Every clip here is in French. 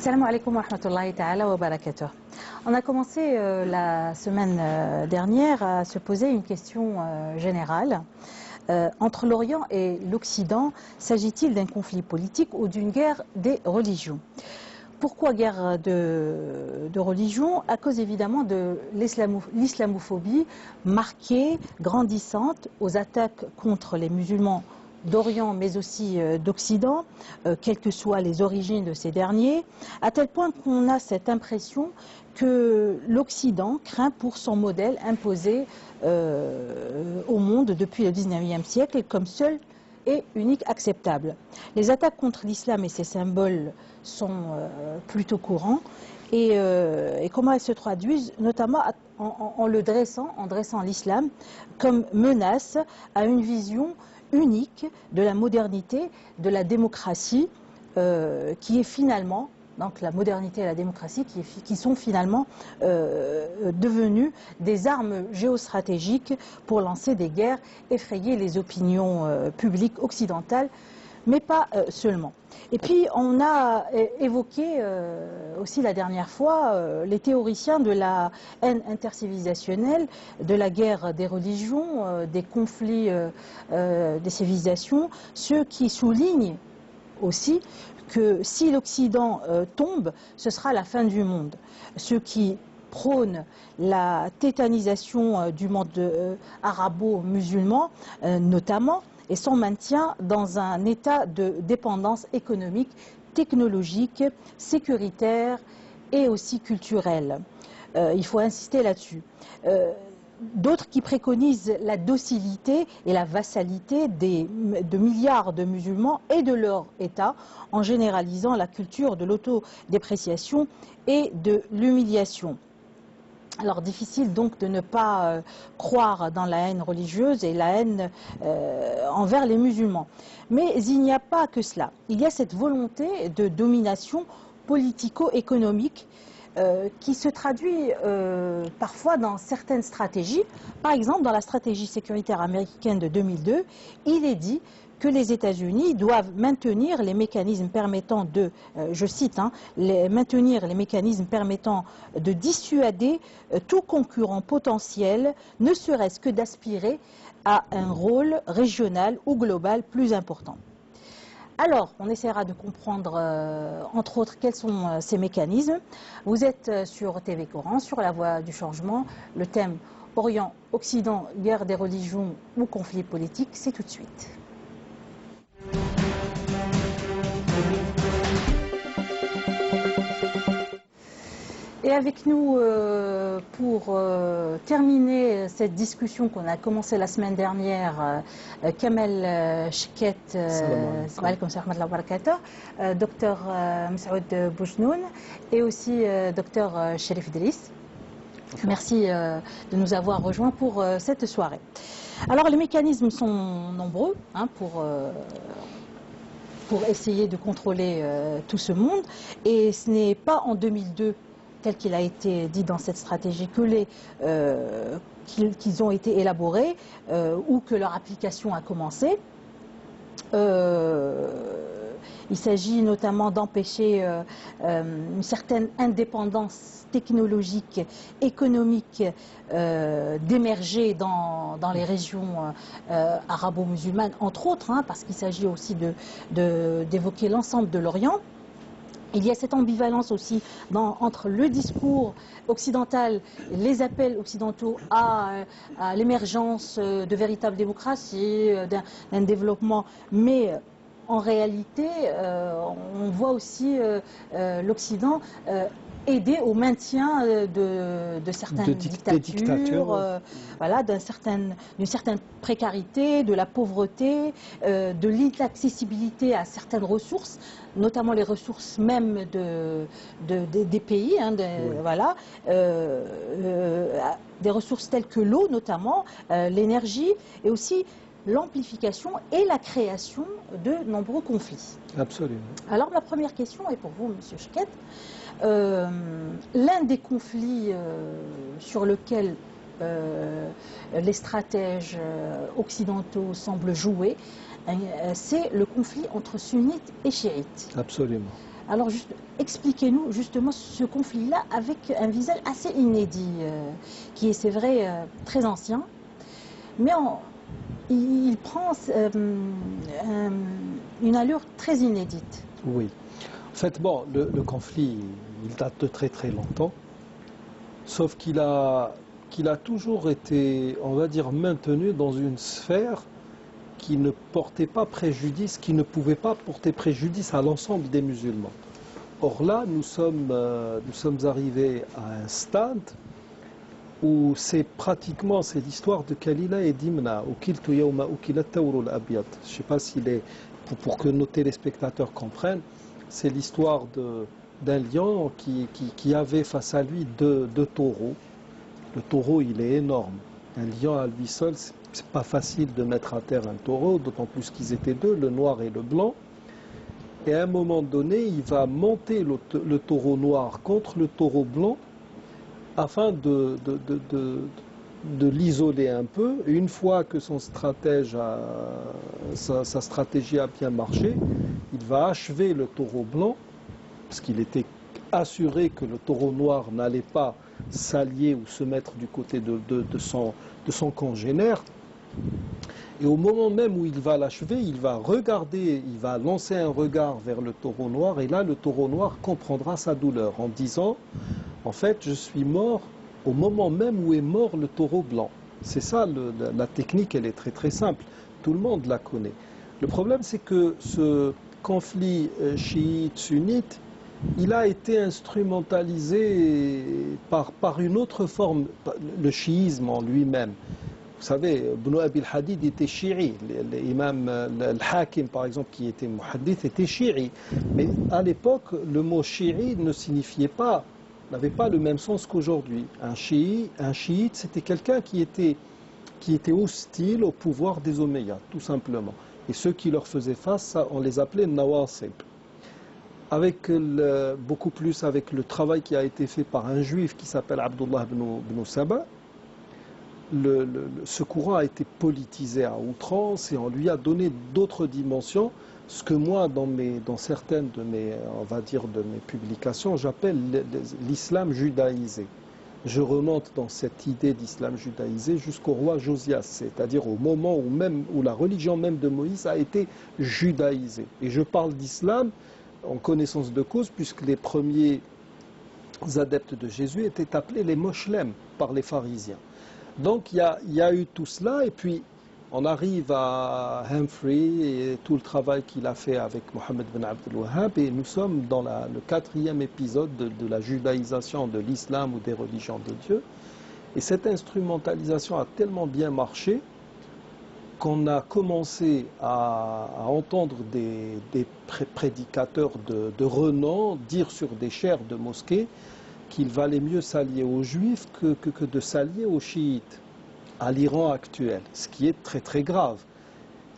Assalamu alaikum wa rahmatullahi ta'ala wa barakatuh. On a commencé la semaine dernière à se poser une question générale. Entre l'Orient et l'Occident, s'agit-il d'un conflit politique ou d'une guerre des religions? Pourquoi guerre de religion? À cause évidemment de l'islamophobie marquée, grandissante, aux attaques contre les musulmans d'Orient mais aussi d'Occident, quelles que soient les origines de ces derniers, à tel point qu'on a cette impression que l'Occident craint pour son modèle imposé au monde depuis le 19e siècle comme seul et unique acceptable. Les attaques contre l'islam et ses symboles sont plutôt courants et comment elles se traduisent, notamment en dressant l'islam comme menace à une vision unique de la modernité, de la démocratie, qui est finalement, donc la modernité et la démocratie, qui sont finalement devenues des armes géostratégiques pour lancer des guerres, effrayer les opinions publiques occidentales, mais pas seulement. Et puis on a évoqué aussi la dernière fois les théoriciens de la haine intercivilisationnelle, de la guerre des religions, des conflits des civilisations, ceux qui soulignent aussi que si l'Occident tombe, ce sera la fin du monde. Ceux qui prônent la tétanisation du monde arabo-musulman, notamment, et son maintien dans un état de dépendance économique, technologique, sécuritaire et aussi culturelle. Il faut insister là-dessus. D'autres qui préconisent la docilité et la vassalité de milliards de musulmans et de leur État en généralisant la culture de l'autodépréciation et de l'humiliation. Alors difficile donc de ne pas croire dans la haine religieuse et la haine envers les musulmans. Mais il n'y a pas que cela. Il y a cette volonté de domination politico-économique qui se traduit parfois dans certaines stratégies. Par exemple, dans la stratégie sécuritaire américaine de 2002, il est dit que les États-Unis doivent maintenir les mécanismes permettant de, je cite, maintenir les mécanismes permettant de dissuader tout concurrent potentiel, ne serait-ce que d'aspirer à un rôle régional ou global plus important. Alors, on essaiera de comprendre, entre autres, quels sont ces mécanismes. Vous êtes sur TV Coran, sur La Voix du Changement. Le thème Orient, Occident, guerre des religions ou conflit politique, c'est tout de suite. Et avec nous, pour terminer cette discussion qu'on a commencée la semaine dernière, Kamel Cheket, docteur Moussaoud Boujnoun et aussi docteur Cherif Driss. Merci de nous avoir rejoints pour cette soirée. Alors les mécanismes sont nombreux pour essayer de contrôler tout ce monde, et ce n'est pas en 2002 tel qu'il a été dit dans cette stratégie qu'ils ont été élaborés ou que leur application a commencé. Il s'agit notamment d'empêcher une certaine indépendance technologique, économique d'émerger dans les régions arabo-musulmanes, entre autres, parce qu'il s'agit aussi d'évoquer l'ensemble de l'Orient. Il y a cette ambivalence aussi entre le discours occidental, les appels occidentaux à l'émergence de véritables démocraties, d'un développement, mais en réalité, on voit aussi l'Occident aider au maintien de certaines dictatures, voilà, d'une certaine précarité, de la pauvreté, de l'inaccessibilité à certaines ressources, notamment les ressources même des pays, oui. Voilà, des ressources telles que l'eau notamment, l'énergie, et aussi l'amplification et la création de nombreux conflits. Absolument. Alors ma première question est pour vous, Monsieur Cheket. L'un des conflits sur lequel les stratèges occidentaux semblent jouer, c'est le conflit entre sunnites et chiites. Absolument. Alors, expliquez-nous justement ce conflit-là avec un visage assez inédit, qui est, c'est vrai, très ancien, mais il prend une allure très inédite. Oui. En fait, bon, le conflit, il date de très très longtemps, sauf qu'il a toujours été, on va dire, maintenu dans une sphère qui ne portait pas préjudice, qui ne pouvait pas porter préjudice à l'ensemble des musulmans. Or là, nous sommes arrivés à un stade où c'est l'histoire de Kalila et Dimna. Je ne sais pas pour que nos téléspectateurs comprennent, c'est l'histoire d'un lion qui avait face à lui deux taureaux. Le taureau, il est énorme. Un lion à lui seul, c'est pas facile de mettre à terre un taureau, d'autant plus qu'ils étaient deux, le noir et le blanc. Et à un moment donné, il va monter le taureau noir contre le taureau blanc afin de l'isoler un peu. Et une fois que sa stratégie a bien marché, il va achever le taureau blanc, parce qu'il était assuré que le taureau noir n'allait pas s'allier ou se mettre du côté de son congénère. Et au moment même où il va l'achever, il va lancer un regard vers le taureau noir, et là le taureau noir comprendra sa douleur en disant, en fait, je suis mort au moment même où est mort le taureau blanc. C'est ça, la technique, elle est très très simple. Tout le monde la connaît. Le problème, c'est que ce conflit chiite-sunnite, il a été instrumentalisé par une autre forme, le chiisme en lui-même. Vous savez, Ibn Abi al-Hadid était chi'i. L'imam al-Hakim, par exemple, qui était muhaddith, était chi'i. Mais à l'époque, le mot chi'i ne signifiait pas, n'avait pas le même sens qu'aujourd'hui. Un chiite, c'était quelqu'un qui était hostile au pouvoir des Omeyyades, tout simplement. Et ceux qui leur faisaient face, on les appelait nawasib. Beaucoup plus avec le travail qui a été fait par un juif qui s'appelle Abdullah ibn Saba, ce courant a été politisé à outrance et on lui a donné d'autres dimensions, ce que moi, dans certaines de mes publications, j'appelle l'islam judaïsé. Je remonte dans cette idée d'islam judaïsé jusqu'au roi Josias, c'est-à-dire au moment où la religion même de Moïse a été judaïsée. Et je parle d'islam en connaissance de cause, puisque les premiers adeptes de Jésus étaient appelés les moshlem par les pharisiens. Donc il y a eu tout cela, et puis on arrive à Humphrey et tout le travail qu'il a fait avec Mohammed bin Abdel Wahhab, et nous sommes dans le 4e épisode de la judaïsation de l'islam ou des religions de Dieu. Et cette instrumentalisation a tellement bien marché qu'on a commencé à entendre des prédicateurs de renom dire sur des chaires de mosquées qu'il valait mieux s'allier aux juifs que de s'allier aux chiites, à l'Iran actuel, ce qui est très très grave.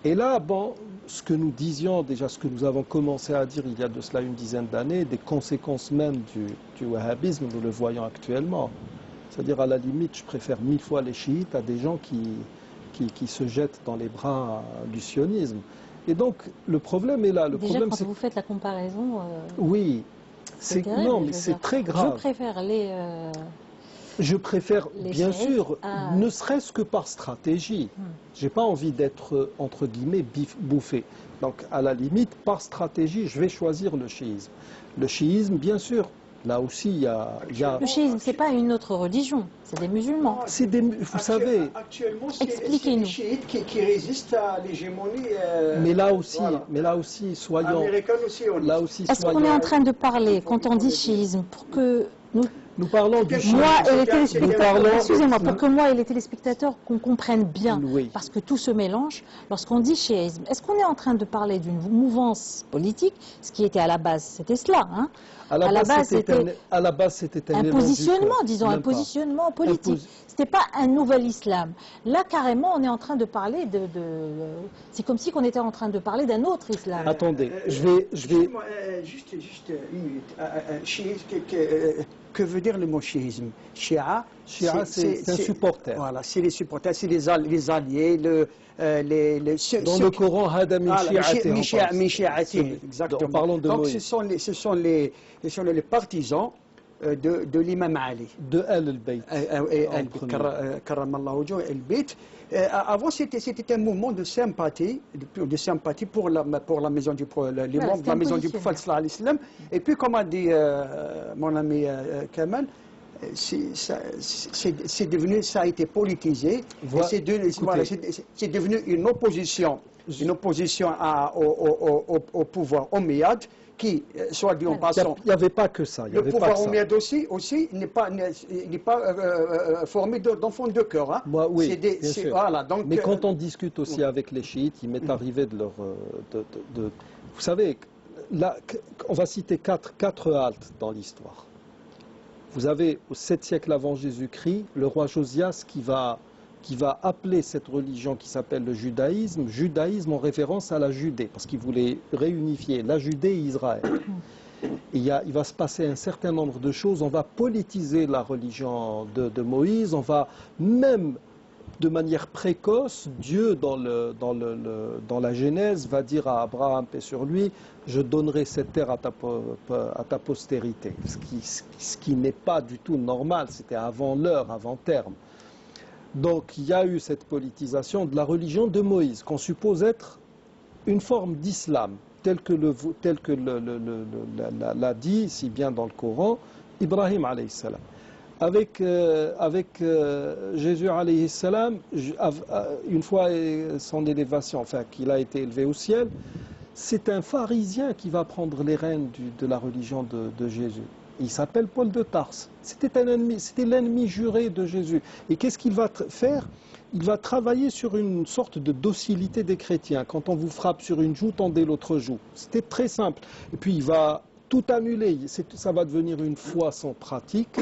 Et là, bon, ce que nous disions déjà, ce que nous avons commencé à dire il y a de cela une dizaine d'années, des conséquences même du wahhabisme, nous le voyons actuellement. C'est-à-dire, à la limite, je préfère 1000 fois les chiites à des gens qui se jettent dans les bras du sionisme. Et donc, le problème est là. Déjà, quand vous faites la comparaison... Oui. Non, mais c'est très grave. Je préfère bien sûr, ne serait-ce que par stratégie. Je n'ai pas envie d'être, entre guillemets, bouffé. Donc, à la limite, par stratégie, je vais choisir le chiisme. Le chiisme, bien sûr, là aussi, il y a... Le chiisme, ce n'est pas une autre religion, c'est des musulmans. Vous savez... Actuellement, c'est les chiites qui résistent à l'hégémonie... Mais là aussi, soyons... Américaine aussi, Est-ce qu'on est en train de parler, quand on dit chiisme, pour que nous parlons du chiisme. Excusez-moi, pour que moi et les téléspectateurs qu'on comprenne bien, oui. Parce que tout se mélange, lorsqu'on dit chiisme, est-ce qu'on est en train de parler d'une mouvance politique, ce qui était à la base, c'était cela, hein? À la base, c'était un positionnement, disons, un positionnement politique. Ce n'était pas un nouvel islam. Là, carrément, on est en train de parler c'est comme si on était en train de parler d'un autre islam. Attendez, je vais... Juste une minute. Que veut dire le mot chiisme? Shia, c'est un supporter. Voilà, c'est les supporters, c'est les alliés, Dans le Coran, Hada min shi'ati, exactement. Parlons de Donc Moïse. ce sont les partisans de l'imam Ali. De Al-Bayt. Karamallahu wajhahu, Al-Bayt. Avant, c'était un mouvement de sympathie pour la maison du prophète, les membres de la maison du prophète sallallahu alayhi wa sallam. Et puis, comme a dit mon ami Kamal, c'est devenu, ça a été politisé. C'est devenu une opposition au pouvoir omeyyade, qui, soit dit en passant, il n'y avait pas que ça. Le pouvoir omeyyade aussi n'est pas formé d'enfants de cœur. Hein. Oui, bien sûr. Voilà, donc, mais quand on discute aussi avec les chiites, il m'est arrivé de leur... vous savez, là, on va citer quatre haltes dans l'histoire. Vous avez au 7e siècle avant Jésus-Christ, le roi Josias qui va appeler cette religion qui s'appelle le judaïsme en référence à la Judée, parce qu'il voulait réunifier la Judée et Israël. Et il va se passer un certain nombre de choses. On va politiser la religion de Moïse, on va même, de manière précoce, Dieu, dans la Genèse, va dire à Abraham, paix sur lui, je donnerai cette terre à ta postérité. Ce qui n'est pas du tout normal, c'était avant l'heure, avant terme. Donc il y a eu cette politisation de la religion de Moïse, qu'on suppose être une forme d'islam, tel que l'a dit si bien dans le Coran, Ibrahim alayhi salam. Avec Jésus alayhi salam, une fois son élévation, enfin qu'il a été élevé au ciel, c'est un pharisien qui va prendre les rênes de la religion de Jésus. Il s'appelle Paul de Tarse. C'était l'ennemi juré de Jésus. Et qu'est-ce qu'il va faire? Il va travailler sur une sorte de docilité des chrétiens. Quand on vous frappe sur une joue, tendez l'autre joue. C'était très simple. Et puis il va tout annuler. Ça va devenir une foi sans pratique.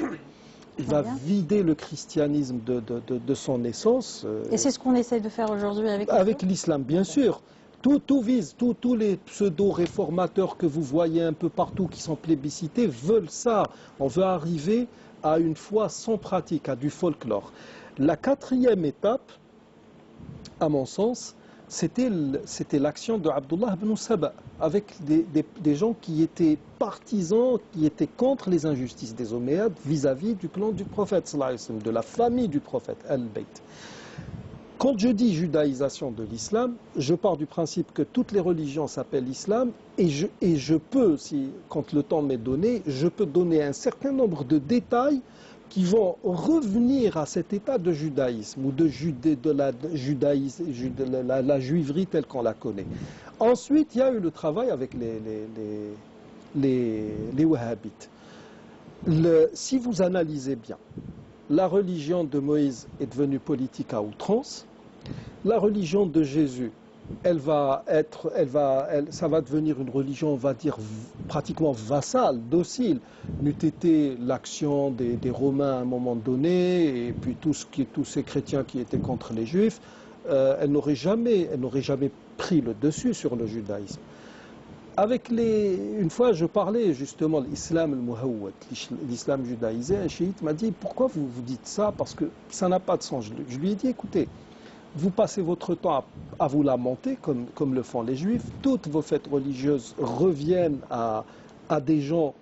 Il va vider le christianisme de son essence. Et c'est ce qu'on essaie de faire aujourd'hui avec l'islam, bien sûr. Tout vise, tous les pseudo-réformateurs que vous voyez un peu partout qui sont plébiscités veulent ça. On veut arriver à une foi sans pratique, à du folklore. La 4e étape, à mon sens, c'était l'action de Abdullah ibn Saba, avec des gens qui étaient partisans, qui étaient contre les injustices des Omeyyades vis-à-vis du clan du prophète, de la famille du prophète, Al-Bayt. Quand je dis judaïsation de l'islam, je pars du principe que toutes les religions s'appellent islam et je peux, quand le temps m'est donné, je peux donner un certain nombre de détails qui vont revenir à cet état de judaïsme ou de la juiverie telle qu'on la connaît. Ensuite, il y a eu le travail avec les wahhabites. Si vous analysez bien, la religion de Moïse est devenue politique à outrance. La religion de Jésus, ça va devenir une religion, on va dire, pratiquement vassale, docile. N'eût été l'action des Romains à un moment donné, et puis tous ces chrétiens qui étaient contre les Juifs, elle n'aurait jamais pris le dessus sur le judaïsme. Une fois, je parlais justement de l'islam al-muhawwad, l'islam judaïsé. Un chiite m'a dit, pourquoi vous dites ça? Parce que ça n'a pas de sens. Je lui ai dit, écoutez, vous passez votre temps à vous lamenter, comme le font les juifs. Toutes vos fêtes religieuses reviennent à des gens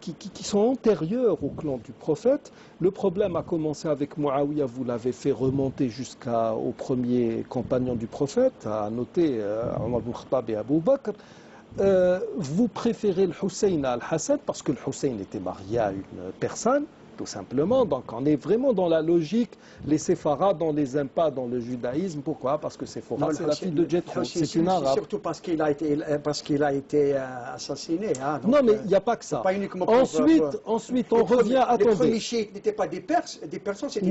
qui sont antérieurs au clan du prophète. Le problème a commencé avec Muawiyah, vous l'avez fait remonter jusqu'au premier compagnon du prophète, à noter Omar ibn Khattab et Abu Bakr. Vous préférez le Hussein à Al-Hassan parce que le Hussein était marié à une personne, tout simplement. Donc on est vraiment dans la logique. Les séfarades, on les aime pas dans le judaïsme. Pourquoi? Parce que Séphora, c'est la fille de Jethro. C'est une arabe. Surtout parce qu'il a été assassiné. Hein, donc, non, mais il n'y a pas que ça. Pas uniquement ensuite, on revient. Attendez. Les premiers chiites n'étaient pas des Perses, c'était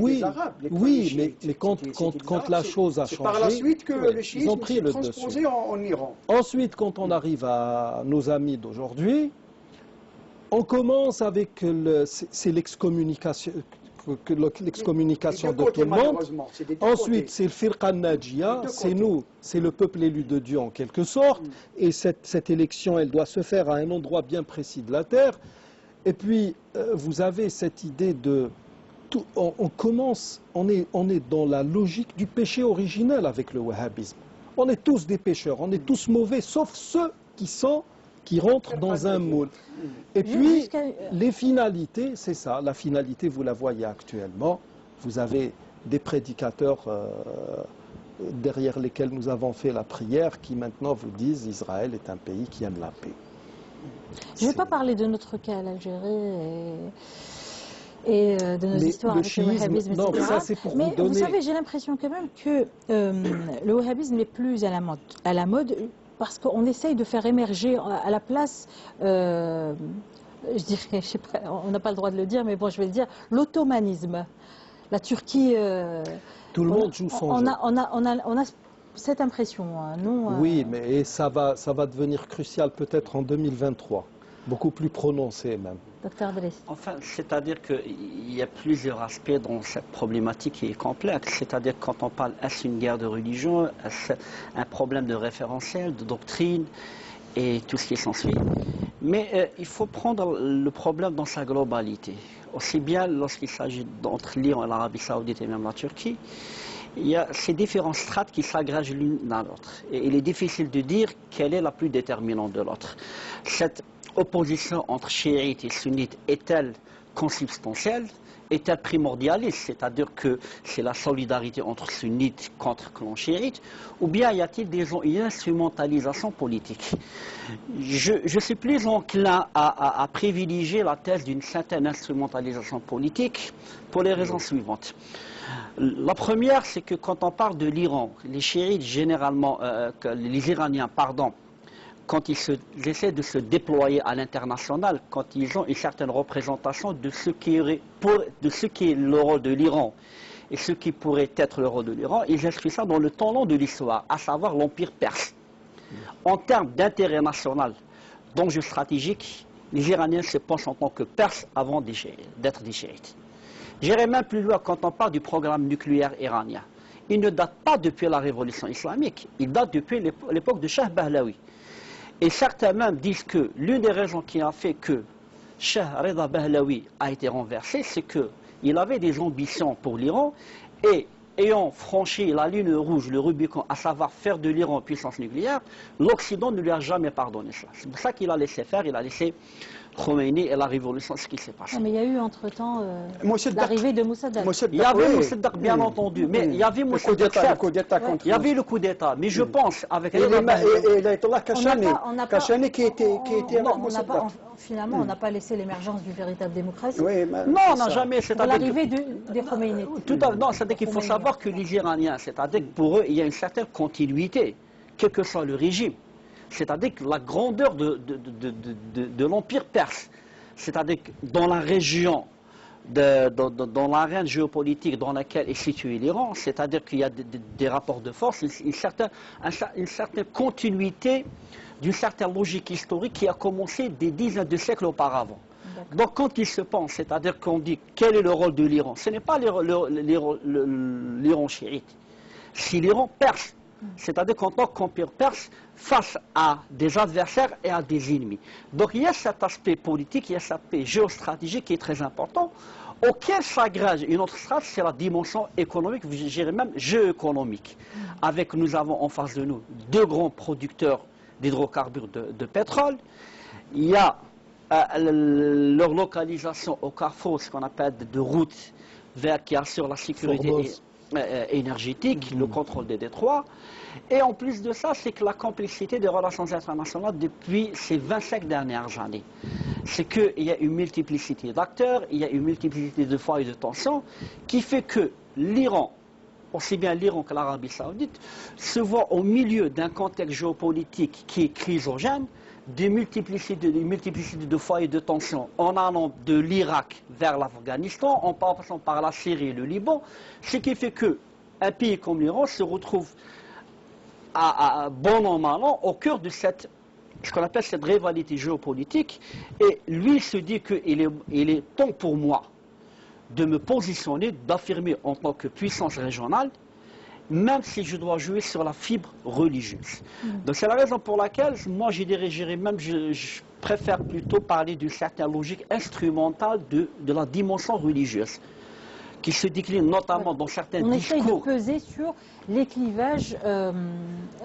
des Arabes. Oui, mais quand la chose a changé, c'est par la suite que le chiisme s'est transposé en Iran. Ensuite, quand on arrive à nos amis d'aujourd'hui, on commence avec l'excommunication de tout le monde. Ensuite, c'est le Firqa Najia, c'est nous, c'est le peuple élu de Dieu en quelque sorte. Et cette élection, elle doit se faire à un endroit bien précis de la terre. Et puis, vous avez cette idée de... on est dans la logique du péché originel avec le wahhabisme. On est tous des pécheurs, on est tous mauvais, sauf ceux qui rentrent dans un moule. Et puis, les finalités, c'est ça. La finalité, vous la voyez actuellement. Vous avez des prédicateurs derrière lesquels nous avons fait la prière qui maintenant vous disent Israël est un pays qui aime la paix. Je ne vais pas parler de notre cas, l'Algérie et de nos histoires avec le wahhabisme, etc. Non, ça, c'est pour mais vous donner... vous savez, j'ai l'impression quand même que le wahhabisme n'est plus à la mode parce qu'on essaye de faire émerger à la place, je dirais, je sais pas, on n'a pas le droit de le dire, mais bon, je vais le dire, l'ottomanisme. La Turquie... Tout le monde joue son jeu. On a cette impression, non Oui, mais ça va devenir crucial peut-être en 2023, beaucoup plus prononcé même. Docteur Driss. Enfin, c'est-à-dire qu'il y a plusieurs aspects dans cette problématique qui est complexe. C'est-à-dire quand on parle, est-ce une guerre de religion, est-ce un problème de référentiel, de doctrine et tout ce qui s'ensuit. Mais il faut prendre le problème dans sa globalité. Aussi bien lorsqu'il s'agit d'entre l'Iran et l'Arabie Saoudite et même la Turquie, il y a ces différentes strates qui s'agrègent l'une dans l'autre. Et il est difficile de dire quelle est la plus déterminante de l'autre. Cette opposition entre chiites et sunnites est-elle consubstantielle? Est-elle primordialiste? C'est-à-dire que c'est la solidarité entre sunnites contre clan chiites? Ou bien y a-t-il une instrumentalisation politique? Je suis plus enclin à privilégier la thèse d'une certaine instrumentalisation politique pour les raisons suivantes. La première, c'est que quand on parle de l'Iran, les chiites, généralement, les Iraniens, pardon, quand ils essaient de se déployer à l'international, quand ils ont une certaine représentation de ce qui est le rôle de l'Iran et ce qui pourrait être le rôle de l'Iran, ils inscrivent ça dans le temps long de l'histoire, à savoir l'Empire perse. En termes d'intérêt national, d'enjeux stratégiques, les Iraniens se pensent en tant que Perses avant d'être des chiites. J'irai même plus loin quand on parle du programme nucléaire iranien. Il ne date pas depuis la révolution islamique, il date depuis l'époque de Shah Pahlavi. Et certains même disent que l'une des raisons qui a fait que Shah Reza Pahlavi a été renversé, c'est qu'il avait des ambitions pour l'Iran et ayant franchi la ligne rouge, le Rubicon, à savoir faire de l'Iran puissance nucléaire, l'Occident ne lui a jamais pardonné ça. C'est pour ça qu'il a laissé faire, il a laissé Khomeini et la révolution, ce qui s'est passé. Mais il y a eu entre-temps l'arrivée de Mossadegh. Il y avait Mossadegh, bien entendu, mais il y avait Mossadegh, il y avait le coup d'État, mais je pense avec... Et l'Ayatollah Khashoggi qui était... Finalement, on n'a pas laissé l'émergence d'une véritable démocratie. Non, on n'a jamais... L'arrivée des Khomeini. Tout à fait, non, c'est-à-dire qu'il faut savoir que les Iraniens, c'est-à-dire que pour eux, il y a une certaine continuité, quel que soit le régime. C'est-à-dire que la grandeur de l'Empire perse, c'est-à-dire que dans la région, dans l'arène géopolitique dans laquelle est situé l'Iran, c'est-à-dire qu'il y a des rapports de force, une certaine continuité d'une certaine logique historique qui a commencé des dizaines de siècles auparavant. Donc quand il se pense, c'est-à-dire qu'on dit quel est le rôle de l'Iran, ce n'est pas l'Iran chiite, c'est l'Iran perse. C'est-à-dire qu'en tant qu'empire perse, face à des adversaires et à des ennemis. Donc il y a cet aspect politique, il y a cet aspect géostratégique qui est très important, auquel s'agrège une autre strate, c'est la dimension économique, je dirais même géoéconomique. Avec, nous avons en face de nous deux grands producteurs d'hydrocarbures de pétrole. Il y a leur localisation au carrefour, ce qu'on appelle de routes qui assurent la sécurité énergétique, le contrôle des détroits. Et en plus de ça, c'est que la complexité des relations internationales depuis ces 25 dernières années. C'est qu'il y a une multiplicité d'acteurs, il y a une multiplicité de foyers de tension qui fait que l'Iran, aussi bien l'Iran que l'Arabie Saoudite, se voit au milieu d'un contexte géopolitique qui est chrysogène, des multiplicités de foyers de tension en allant de l'Irak vers l'Afghanistan, en passant par la Syrie et le Liban, ce qui fait qu'un pays comme l'Iran se retrouve à bon an, mal an, au cœur de ce qu'on appelle cette rivalité géopolitique, et lui se dit qu'il est temps pour moi de me positionner, d'affirmer en tant que puissance régionale, même si je dois jouer sur la fibre religieuse. Donc c'est la raison pour laquelle, moi je dirais même, je préfère plutôt parler d'une certaine logique instrumentale de la dimension religieuse, qui se décline notamment dans certains discours. On essaye de peser sur les clivages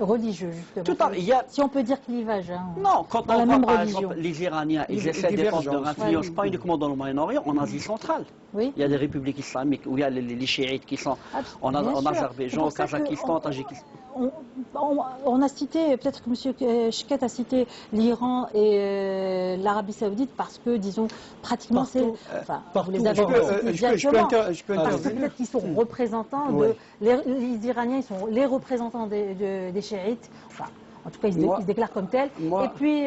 religieux, justement. Tout à fait. Si on peut dire clivage. Hein, non, quand dans on la voit même par religion. exemple les Iraniens, ils essaient de défendre leur influence, pas uniquement dans le Moyen-Orient, en Asie centrale. Oui. Il y a des républiques islamiques où il y a les chiites qui sont en Azerbaïdjan, au Kazakhstan, au Tadjikistan. On a cité, peut-être que M. Cheket a cité l'Iran et l'Arabie Saoudite parce que, disons, pratiquement c'est... Enfin, vous les avez cités directement. Je peux parce que intervenir. peut-être qu'ils sont représentants de... Les Iraniens, ils sont les représentants des chiites. Enfin, en tout cas, ils se déclarent comme tels. Et puis,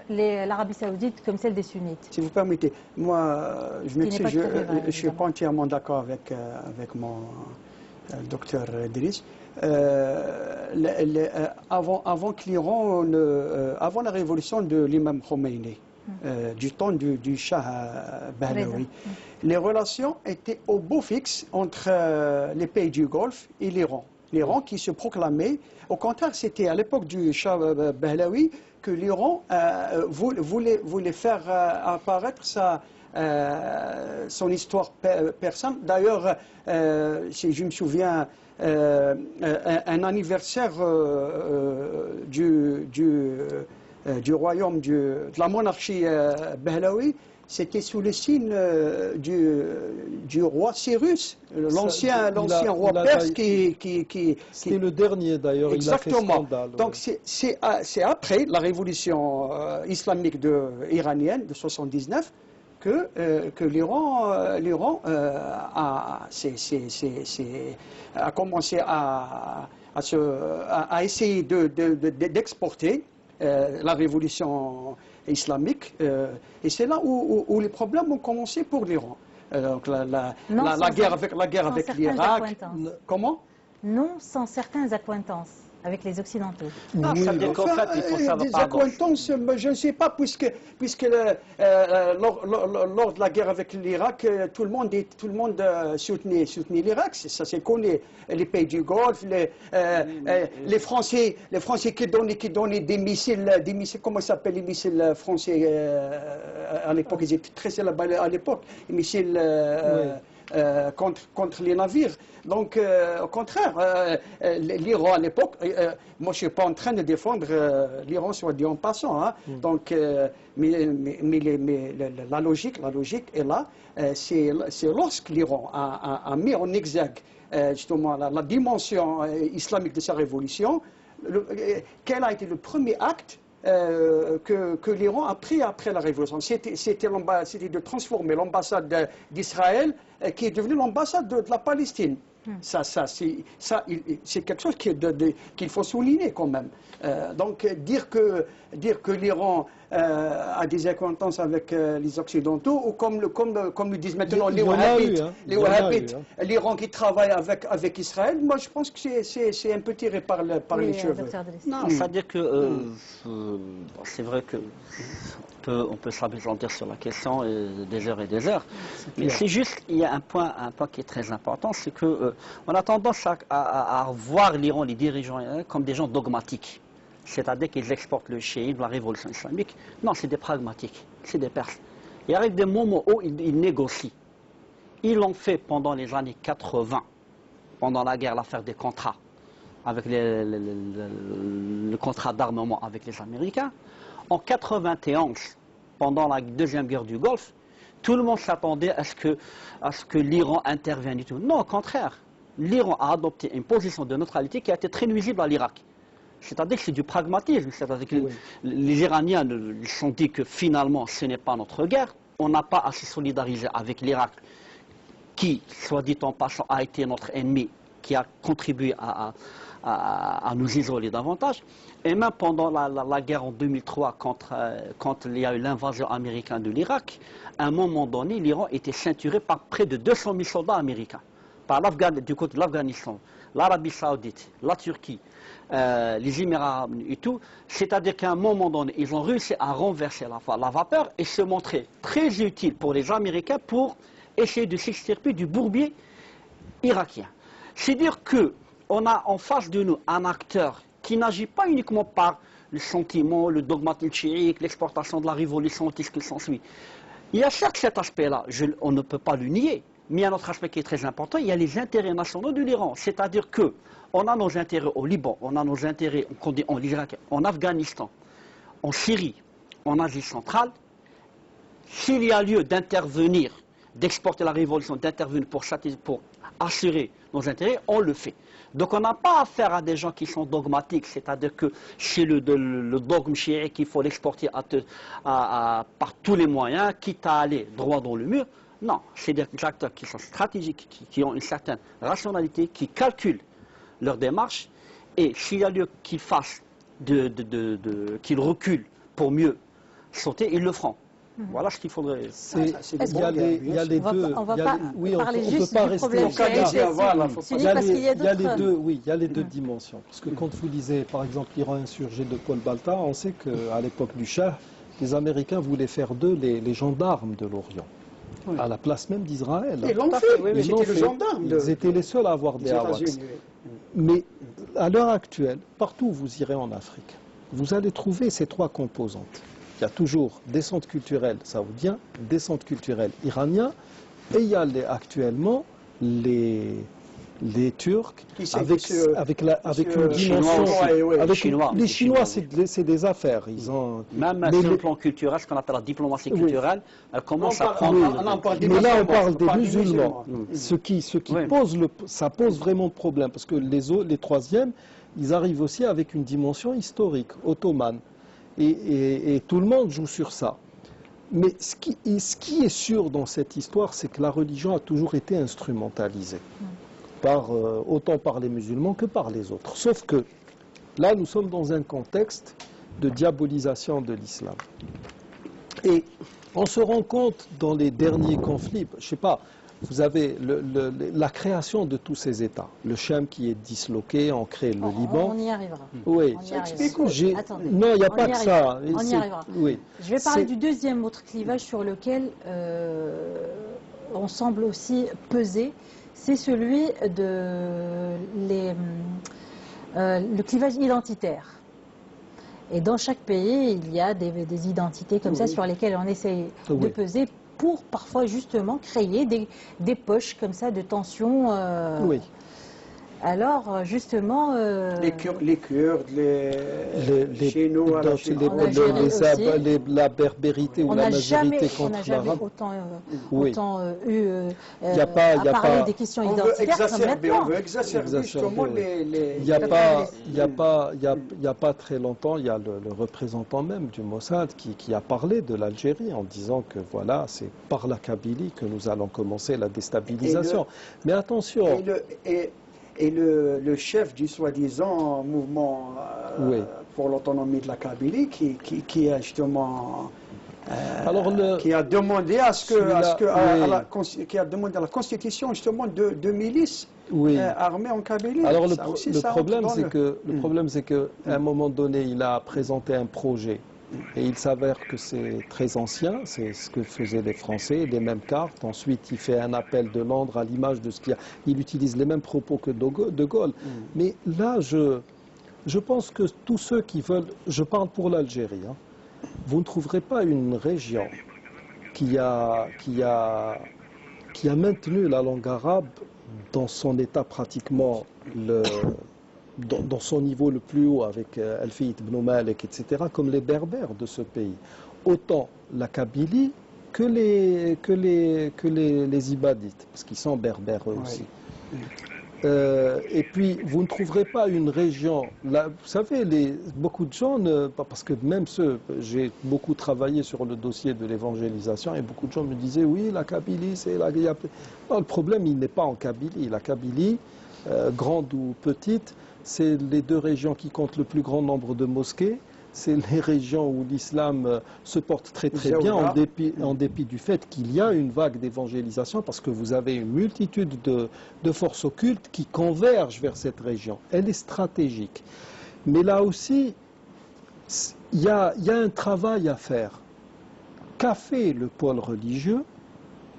l'Arabie Saoudite comme celle des sunnites. Si vous permettez, moi, je m'excuse, je ne suis pas entièrement d'accord avec mon docteur Driss. Avant que l'Iran, avant la révolution de l'imam Khomeini, du temps du Shah Pahlavi, les relations étaient au beau fixe entre les pays du Golfe et l'Iran. L'Iran qui se proclamait, au contraire, c'était à l'époque du Shah Pahlavi que l'Iran voulait faire apparaître son histoire persane. D'ailleurs, si je me souviens, un anniversaire du royaume de la monarchie Pahlavi, c'était sous le signe du roi Cyrus, l'ancien roi perse qui... C'était le dernier d'ailleurs, il a fait scandale. Donc c'est après la révolution islamique iranienne de 79 que l'Iran a commencé à essayer d'exporter la révolution islamique. Et c'est là où les problèmes ont commencé pour l'Iran. Donc la guerre avec l'Irak. Comment? Non, sans certaines accointances avec les Occidentaux. Non, ça veut dire qu'en fait, il faut savoir... Des accointances, je ne sais pas, puisque lors de la guerre avec l'Irak, tout le monde soutenait l'Irak, ça c'est connu. Les pays du Golfe, les Français qui donnaient des missiles, comment ça s'appelle les missiles français à l'époque, ils étaient très célèbres à l'époque, les missiles... contre les navires. Donc, au contraire, l'Iran à l'époque, moi je ne suis pas en train de défendre l'Iran, soit dit en passant. Hein. Donc, mais la logique est là. C'est lorsque l'Iran a mis en exergue justement la dimension islamique de sa révolution, quel a été le premier acte que l'Iran a pris après la révolution. C'était de transformer l'ambassade d'Israël qui est devenue l'ambassade de la Palestine. Ça c'est quelque chose qu'il faut souligner quand même. Donc dire que l'Iran a des acquaintances avec les Occidentaux, ou comme le disent maintenant les Wahhabites, l'Iran qui travaille avec Israël, moi je pense que c'est un peu tiré par les cheveux. Non, c'est-à-dire que c'est vrai que on peut s'apesantir sur la question des heures et des heures. Mais c'est juste, il y a un point qui est très important, c'est que on a tendance à voir l'Iran, les dirigeants comme des gens dogmatiques. C'est-à-dire qu'ils exportent le chiisme, la révolution islamique. Non, c'est des pragmatiques, c'est des Perses. Il arrive des moments où ils négocient. Ils l'ont fait pendant les années 80, pendant la guerre, l'affaire des contrats, avec le contrat d'armement avec les Américains. En 91, pendant la deuxième guerre du Golfe, tout le monde s'attendait à ce que l'Iran intervienne et tout. Non, au contraire. L'Iran a adopté une position de neutralité qui a été très nuisible à l'Irak. C'est-à-dire que c'est du pragmatisme. C'est-à-dire que les Iraniens se sont dit que finalement ce n'est pas notre guerre. On n'a pas à se solidariser avec l'Irak qui, soit dit en passant, a été notre ennemi, qui a contribué à nous isoler davantage. Et même pendant la guerre en 2003, quand il y a eu l'invasion américaine de l'Irak, à un moment donné, l'Iran était ceinturé par près de 200 000 soldats américains. Du côté de l'Afghanistan, l'Arabie Saoudite, la Turquie, les Émirats arabes et tout. C'est-à-dire qu'à un moment donné, ils ont réussi à renverser la vapeur et se montrer très utile pour les Américains pour essayer de s'extirper du bourbier irakien. C'est dire que on a en face de nous un acteur qui n'agit pas uniquement par le sentiment, le dogmatisme chiite, l'exportation de la révolution, tout ce qui s'ensuit. Il y a certes cet aspect-là, on ne peut pas le nier, mais il y a un autre aspect qui est très important, il y a les intérêts nationaux de l'Iran. C'est-à-dire qu'on a nos intérêts au Liban, on a nos intérêts en Irak, en Afghanistan, en Syrie, en Asie centrale. S'il y a lieu d'intervenir, d'exporter la révolution, d'intervenir pour assurer nos intérêts, on le fait. Donc on n'a pas affaire à des gens qui sont dogmatiques, c'est-à-dire que c'est le dogme chiite qu'il faut l'exporter par tous les moyens, quitte à aller droit dans le mur. Non, c'est des acteurs qui sont stratégiques, qui ont une certaine rationalité, qui calculent leur démarche, et s'il y a lieu qu'ils fassent, qu'ils reculent pour mieux sauter, ils le feront. Voilà ce qu'il faudrait. Il y a les deux. On va pas parler juste du problème chiite. Il y a les deux dimensions. Parce que quand vous lisez, par exemple, l'Iran insurgé de Paul Balta, on sait qu'à l'époque du Shah, les Américains voulaient faire d'eux les gendarmes de l'Orient. Oui. À la place même d'Israël. Ils l'ont fait, Ils étaient les seuls à avoir des AWACS. Mais à l'heure actuelle, partout où vous irez en Afrique, vous allez trouver ces trois composantes. Il y a toujours des centres culturels saoudiens, des centres culturels iraniens, et il y a actuellement les Turcs avec une dimension. Les Chinois, c'est des affaires. Même sur le plan culturel, ce qu'on appelle la diplomatie culturelle, elle commence à prendre. Mais là, on parle des musulmans. Ce qui pose vraiment problème, parce que les troisièmes, ils arrivent aussi avec une dimension historique, ottomane. Et tout le monde joue sur ça. Mais ce qui est sûr dans cette histoire, c'est que la religion a toujours été instrumentalisée, autant par les musulmans que par les autres. Sauf que là, nous sommes dans un contexte de diabolisation de l'islam. Et on se rend compte dans les derniers conflits, je ne sais pas, vous avez la création de tous ces États. Le Cham qui est disloqué, on crée le Liban. On y arrivera. Oui. Attendez. Non, il n'y a pas que ça. On y arrivera. Oui. Je vais parler du deuxième autre clivage sur lequel on semble aussi peser. C'est celui de le clivage identitaire. Et dans chaque pays, il y a des identités comme ça sur lesquelles on essaye de peser pour parfois justement créer des poches comme ça de tension. Oui. Alors justement... Les Kurdes, les Chinois, la berbérité ou la majorité contre l'arabe. On n'a jamais autant eu à parler des questions identitaires comme maintenant. On veut exacerber justement les... Il n'y a pas très longtemps, il y a le représentant même du Mossad qui a parlé de l'Algérie en disant que voilà, c'est par la Kabylie que nous allons commencer la déstabilisation. Mais attention... Et le chef du soi-disant mouvement pour l'autonomie de la Kabylie qui a justement qui a demandé qui a demandé à la constitution justement de milices armées en Kabylie. Alors le problème c'est que à un moment donné il a présenté un projet. Et il s'avère que c'est très ancien, c'est ce que faisaient les Français, les mêmes cartes. Ensuite, il fait un appel de Londres à l'image de ce qu'il y a. Il utilise les mêmes propos que De Gaulle. Mais là, je pense que tous ceux qui veulent... Je parle pour l'Algérie. Hein, vous ne trouverez pas une région qui a maintenu la langue arabe dans son état pratiquement... Dans son niveau le plus haut avec Al-Fayt ibn Malik, etc., comme les Berbères de ce pays. Autant la Kabylie que les Ibadites, parce qu'ils sont berbères eux aussi. Et puis, vous ne trouverez pas une région... Là, vous savez, beaucoup de gens, parce que même j'ai beaucoup travaillé sur le dossier de l'évangélisation, et beaucoup de gens me disaient, oui, la Kabylie, c'est la... Non, le problème, il n'est pas en Kabylie. La Kabylie, grande ou petite, c'est les deux régions qui comptent le plus grand nombre de mosquées. C'est les régions où l'islam se porte très très bien, en dépit du fait qu'il y a une vague d'évangélisation, parce que vous avez une multitude de forces occultes qui convergent vers cette région. Elle est stratégique. Mais là aussi, il y a un travail à faire. Qu'a fait le pôle religieux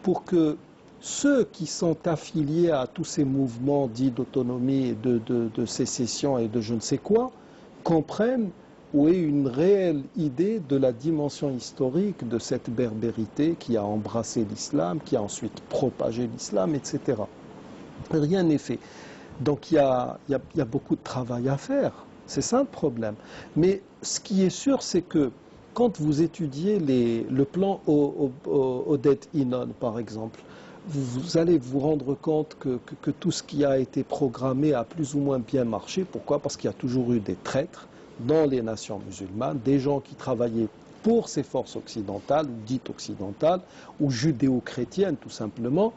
pour que ceux qui sont affiliés à tous ces mouvements dits d'autonomie, de sécession et de je ne sais quoi, comprennent ou aient une réelle idée de la dimension historique de cette berbérité qui a embrassé l'islam, qui a ensuite propagé l'islam, etc. Rien n'est fait. Donc il y a beaucoup de travail à faire. C'est ça le problème. Mais ce qui est sûr, c'est que quand vous étudiez le plan Odette-Inon, par exemple, vous allez vous rendre compte que tout ce qui a été programmé a plus ou moins bien marché. Pourquoi? Parce qu'il y a toujours eu des traîtres dans les nations musulmanes, des gens qui travaillaient pour ces forces occidentales, ou dites occidentales, ou judéo-chrétiennes tout simplement.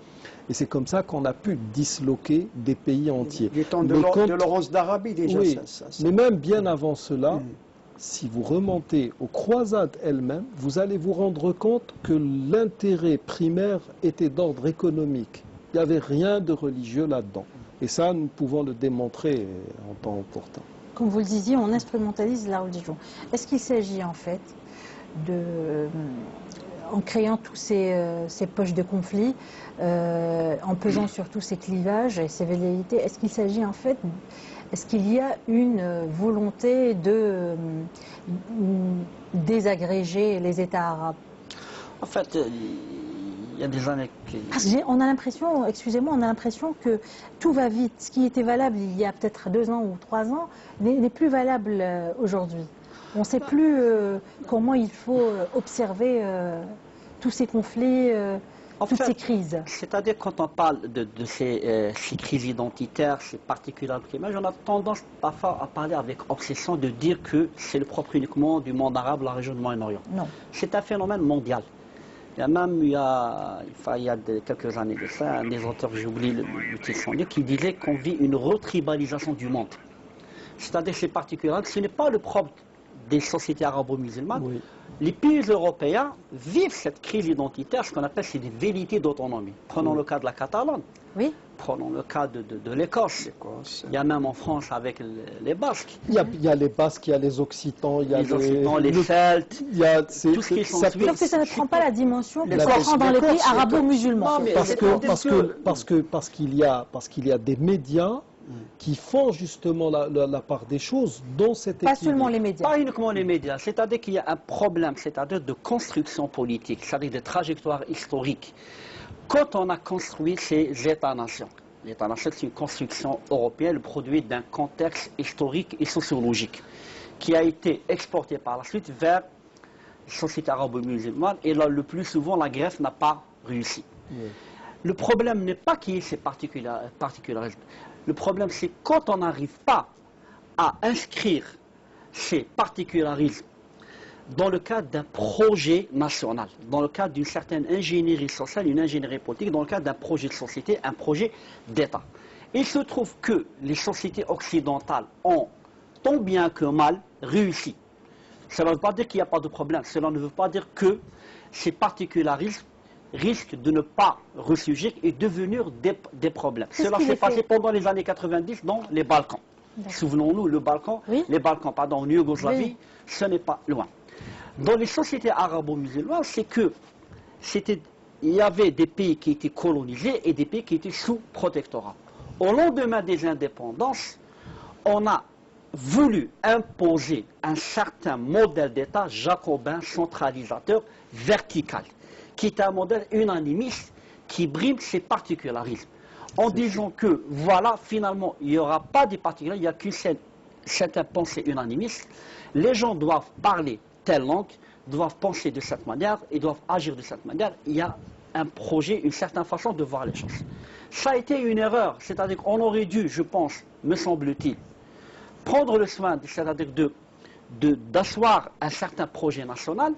Et c'est comme ça qu'on a pu disloquer des pays entiers. Du temps de Laurence d'Arabie déjà. Oui, mais même bien avant cela, si vous remontez aux croisades elles-mêmes, vous allez vous rendre compte que l'intérêt primaire était d'ordre économique. Il n'y avait rien de religieux là-dedans. Et ça, nous pouvons le démontrer en temps opportun. Comme vous le disiez, on instrumentalise la religion. Est-ce qu'il s'agit en fait en créant tous ces poches de conflit, en pesant sur tous ces clivages et ces velléités, est-ce qu'il s'agit en fait, est-ce qu'il y a une volonté de désagréger les États arabes? En fait, il y a des années on a l'impression, excusez-moi, on a l'impression que tout va vite. Ce qui était valable il y a peut-être 2 ans ou 3 ans n'est plus valable aujourd'hui. On ne sait plus comment il faut observer tous ces conflits, toutes ces crises. C'est-à-dire quand on parle de ces crises identitaires, ces particularités, on a tendance parfois à parler avec obsession de dire que c'est le propre uniquement du monde arabe, la région du Moyen-Orient. Non. C'est un phénomène mondial. Il y a même, il y a quelques années de ça, un des auteurs, j'ai oublié le titre de son livre, qui disait qu'on vit une retribalisation du monde. C'est-à-dire c'est particulier, ce n'est pas le propre des sociétés arabo-musulmanes. Oui. Les pays européens vivent cette crise identitaire, ce qu'on appelle c'est des velléités d'autonomie. Prenons le cas de la Catalogne. Oui. Prenons le cas de l'Écosse. Il y a même en France avec les Basques. Il y a les Basques, il y a les Occitans, il y a les Celtes, il y a tout ce qui sont sauf que ça ne prend pas la dimension que ça prend dans les pays arabo-musulmans. Parce qu'il y a des médias qui font justement la part des choses dans cette équilibre. Pas seulement les médias. Pas uniquement les médias. C'est-à-dire qu'il y a un problème, c'est-à-dire de construction politique, c'est-à-dire de trajectoire historique. Quand on a construit ces États-nations, l'État-nation c'est une construction européenne, le produit d'un contexte historique et sociologique qui a été exporté par la suite vers les sociétés arabo-musulmanes et là, le plus souvent la greffe n'a pas réussi. Oui. Le problème n'est pas qu'il y ait ces particularismes. Le problème, c'est quand on n'arrive pas à inscrire ces particularismes dans le cadre d'un projet national, dans le cadre d'une certaine ingénierie sociale, une ingénierie politique, dans le cadre d'un projet de société, un projet d'État. Il se trouve que les sociétés occidentales ont, tant bien que mal, réussi. Cela ne veut pas dire qu'il n'y a pas de problème. Cela ne veut pas dire que ces particularismes risque de ne pas ressurgir et devenir des problèmes. Cela s'est passé pendant les années 90 dans les Balkans. Souvenons-nous, les Balkans, en Yougoslavie, ce n'est pas loin. Dans les sociétés arabo-musulmanes, c'est que il y avait des pays qui étaient colonisés et des pays qui étaient sous protectorat. Au lendemain des indépendances, on a voulu imposer un certain modèle d'État jacobin, centralisateur, vertical, qui est un modèle unanimiste qui brime ses particularismes. En disant que, voilà, finalement, il n'y aura pas de particularisme, il n'y a qu'une certaine pensée unanimiste. Les gens doivent parler telle langue, doivent penser de cette manière et doivent agir de cette manière. Il y a un projet, une certaine façon de voir les choses. Ça a été une erreur, c'est-à-dire qu'on aurait dû, je pense, me semble-t-il, prendre le soin, c'est-à-dire d'asseoir un certain projet national,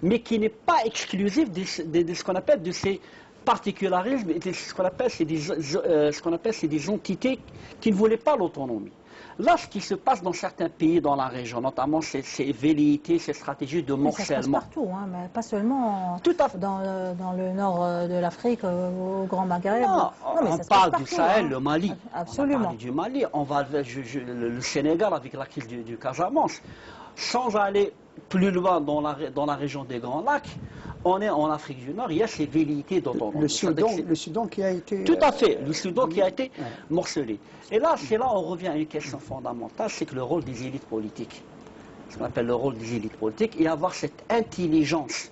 mais qui n'est pas exclusif de ce qu'on appelle de ces particularismes et de ce qu'on appelle c'est des entités qui ne voulaient pas l'autonomie. Là, ce qui se passe dans certains pays dans la région, notamment ces velléités, ces stratégies de morcellement. Ça se passe partout, hein, mais pas seulement dans le nord de l'Afrique, au Grand Maghreb. Non, on parle du Sahel, le Mali. Absolument. On parle du Mali, on va le Sénégal avec la crise du Casamance. Sans aller plus loin dans la région des Grands Lacs, on est en Afrique du Nord, il y a ces velléités dont on... Le Soudan qui a été... Tout à fait, le Soudan qui a été morcelé. Et là, c'est là où on revient à une question fondamentale, c'est que le rôle des élites politiques, ce qu'on appelle le rôle des élites politiques, et avoir cette intelligence,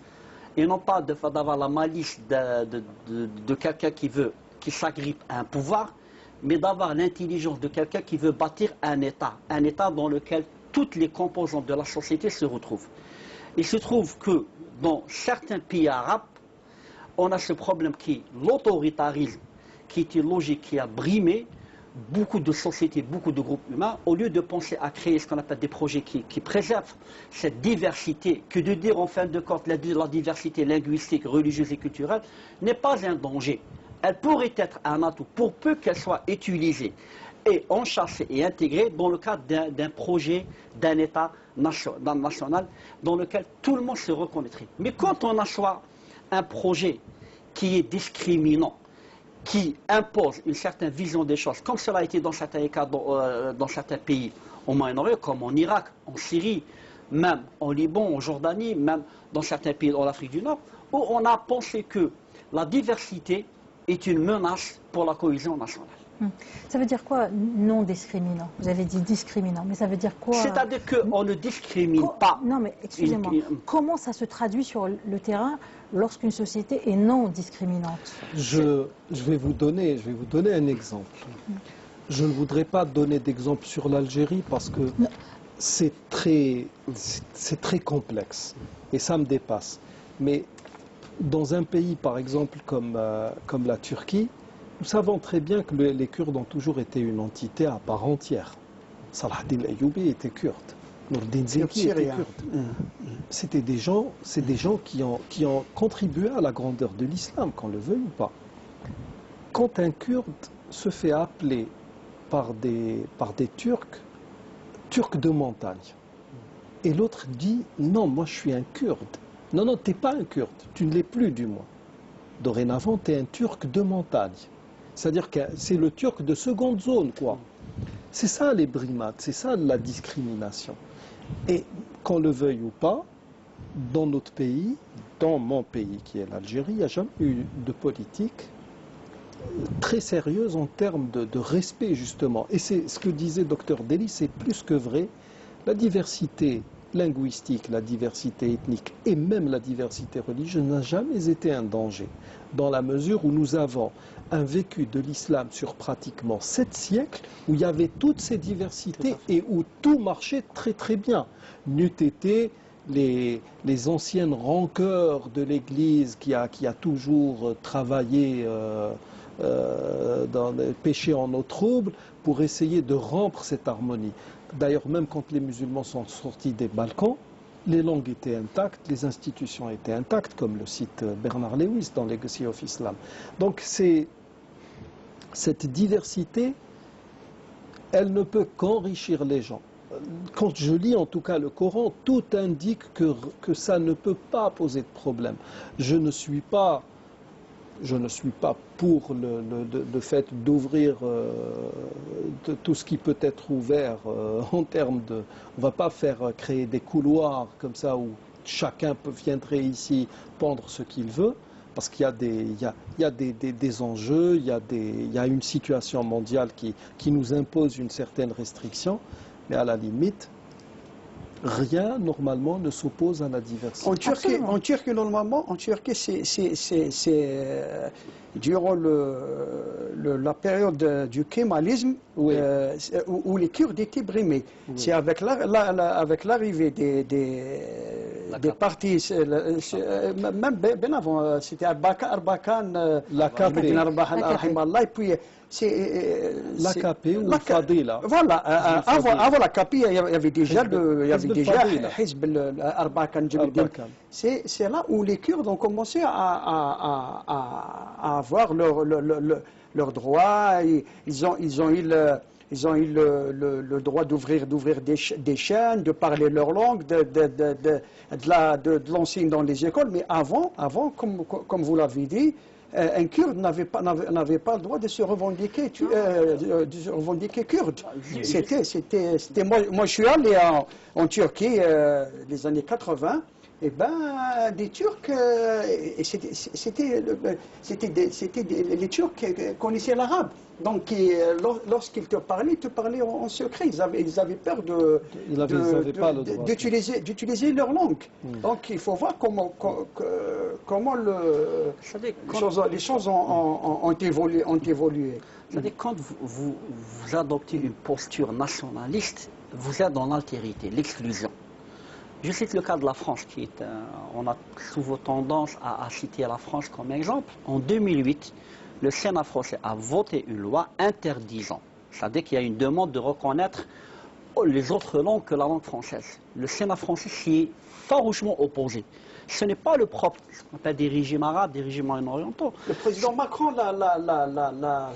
et non pas d'avoir la malice de quelqu'un qui s'agrippe à un pouvoir, mais d'avoir l'intelligence de quelqu'un qui veut bâtir un État dans lequel toutes les composantes de la société se retrouvent. Il se trouve que dans certains pays arabes, on a ce problème qui est l'autoritarisme, qui est une logique qui a brimé beaucoup de sociétés, beaucoup de groupes humains. Au lieu de penser à créer ce qu'on appelle des projets qui préservent cette diversité, que de dire en fin de compte la diversité linguistique, religieuse et culturelle n'est pas un danger. Elle pourrait être un atout pour peu qu'elle soit utilisée et enchâssée et intégrée dans le cadre d'un projet, d'un État national dans lequel tout le monde se reconnaîtrait. Mais quand on a soit un projet qui est discriminant, qui impose une certaine vision des choses, comme cela a été dans certains cas dans certains pays au Moyen-Orient, comme en Irak, en Syrie, même en Liban, en Jordanie, même dans certains pays en Afrique du Nord, où on a pensé que la diversité est une menace pour la cohésion nationale. Ça veut dire quoi, non discriminant? Vous avez dit discriminant, mais ça veut dire quoi? C'est-à-dire qu'on ne discrimine pas. Non, mais excusez-moi, comment ça se traduit sur le terrain lorsqu'une société est non discriminante? Je vais vous donner un exemple. Je ne voudrais pas donner d'exemple sur l'Algérie parce que c'est très complexe et ça me dépasse. Mais dans un pays, par exemple, comme la Turquie, nous savons très bien que les Kurdes ont toujours été une entité à part entière. Salah ad-Din al-Ayyoubi était kurde. Nour-Din Zenki était kurde. C'est des gens qui ont contribué à la grandeur de l'islam, qu'on le veuille ou pas. Quand un Kurde se fait appeler par des Turcs de montagne, et l'autre dit « Non, moi je suis un Kurde ». Non, non, tu n'es pas un Kurde, tu ne l'es plus du moins. Dorénavant, tu es un Turc de montagne. C'est-à-dire que c'est le Turc de seconde zone, quoi. C'est ça les brimades, c'est ça la discrimination. Et qu'on le veuille ou pas, dans notre pays, dans mon pays qui est l'Algérie, il n'y a jamais eu de politique très sérieuse en termes de respect, justement. Et c'est ce que disait Dr Deli, c'est plus que vrai. La diversité linguistique, la diversité ethnique et même la diversité religieuse n'a jamais été un danger, dans la mesure où nous avons un vécu de l'islam sur pratiquement 7 siècles, où il y avait toutes ces diversités et où tout marchait très très bien. N'eût été les anciennes rancœurs de l'Église qui a toujours travaillé péché en eau trouble pour essayer de rompre cette harmonie. D'ailleurs, même quand les musulmans sont sortis des Balkans, les langues étaient intactes, les institutions étaient intactes, comme le cite Bernard Lewis dans Legacy of Islam. Donc cette diversité, elle ne peut qu'enrichir les gens. Quand je lis en tout cas le Coran, tout indique que ça ne peut pas poser de problème. Je ne suis pas pour le fait d'ouvrir tout ce qui peut être ouvert en termes de... On ne va pas créer des couloirs comme ça où chacun viendrait ici pendre ce qu'il veut, parce qu'il y a des enjeux, il y a une situation mondiale qui nous impose une certaine restriction, mais à la limite, rien, normalement, ne s'oppose à la diversité. En Turquie, normalement, c'est durant la période du kémalisme, oui. où les Kurdes étaient brimés. Oui. C'est avec l'arrivée des partis, même bien avant, c'était Arbakan, l'AKP, et puis l'AKP ou le Fadila. Voilà, avant l'AKP, il y avait déjà Hizb Arbakan. C'est là où les Kurdes ont commencé à avoir leurs droits. Ils ont eu le droit d'ouvrir des chaînes, de parler leur langue, de l'enseigner dans les écoles. Mais avant comme vous l'avez dit, un Kurde n'avait pas le droit de se revendiquer, kurde. Moi, je suis allé en Turquie les années 80. Eh ben, des Turcs, c'était les Turcs connaissaient l'arabe. Donc, lorsqu'ils te parlaient en secret. Ils avaient peur d'utiliser leur langue. Donc, il faut voir comment les choses ont évolué. C'est-à-dire, quand vous adoptez une posture nationaliste, vous êtes dans l'altérité, l'exclusion. Je cite le cas de la France, on a souvent tendance à citer la France comme exemple. En 2008, le Sénat français a voté une loi interdisant, c'est-à-dire qu'il y a une demande de reconnaître les autres langues que la langue française. Le Sénat français s'y est farouchement opposé. Ce n'est pas le propre, ce qu'on appelle des régimes arabes, des régimes orientaux. Le président Macron l'a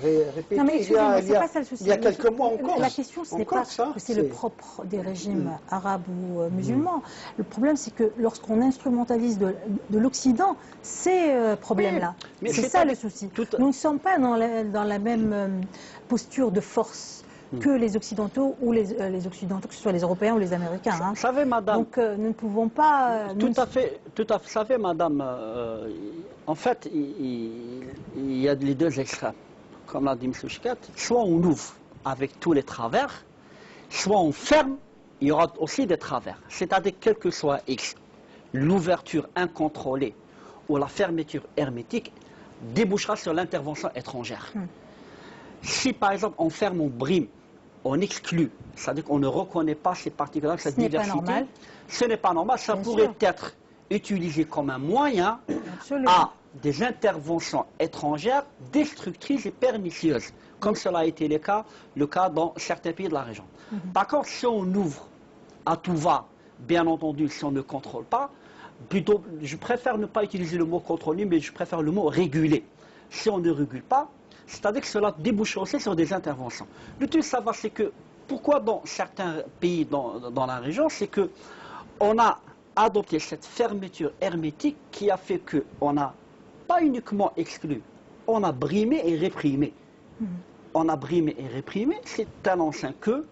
répété non, mais il y a quelques mois encore. La question, ce n'est pas que c'est le propre des régimes arabes ou musulmans. Le problème, c'est que lorsqu'on instrumentalise de l'Occident, ces problèmes-là, c'est ça le souci. Nous ne sommes pas dans la même posture de force que les Occidentaux ou les Occidentaux, que ce soit les Européens ou les Américains. Hein. Vous savez, madame. Donc nous ne pouvons pas. Tout à fait. Vous savez, madame, en fait, il y a les deux extrêmes. Comme l'a dit M. Chikat, soit on ouvre avec tous les travers, soit on ferme, il y aura aussi des travers. C'est-à-dire, quel que soit X, l'ouverture incontrôlée ou la fermeture hermétique débouchera sur l'intervention étrangère. Si, par exemple, on ferme, on brime, on exclut, c'est-à-dire qu'on ne reconnaît pas ces particularités, cette diversité. Ce n'est pas normal. Ça pourrait être utilisé comme un moyen à des interventions étrangères destructrices et pernicieuses, comme cela a été le cas dans certains pays de la région. Par contre, si on ouvre à tout va, bien entendu, si on ne contrôle pas, plutôt, je préfère ne pas utiliser le mot contrôler, mais je préfère le mot réguler. Si on ne régule pas, c'est-à-dire que cela débouche aussi sur des interventions. Le truc, ça va, c'est que, pourquoi dans certains pays dans la région, c'est qu'on a adopté cette fermeture hermétique qui a fait qu'on n'a pas uniquement exclu, on a brimé et réprimé. On a brimé et réprimé, c'est un ancien que,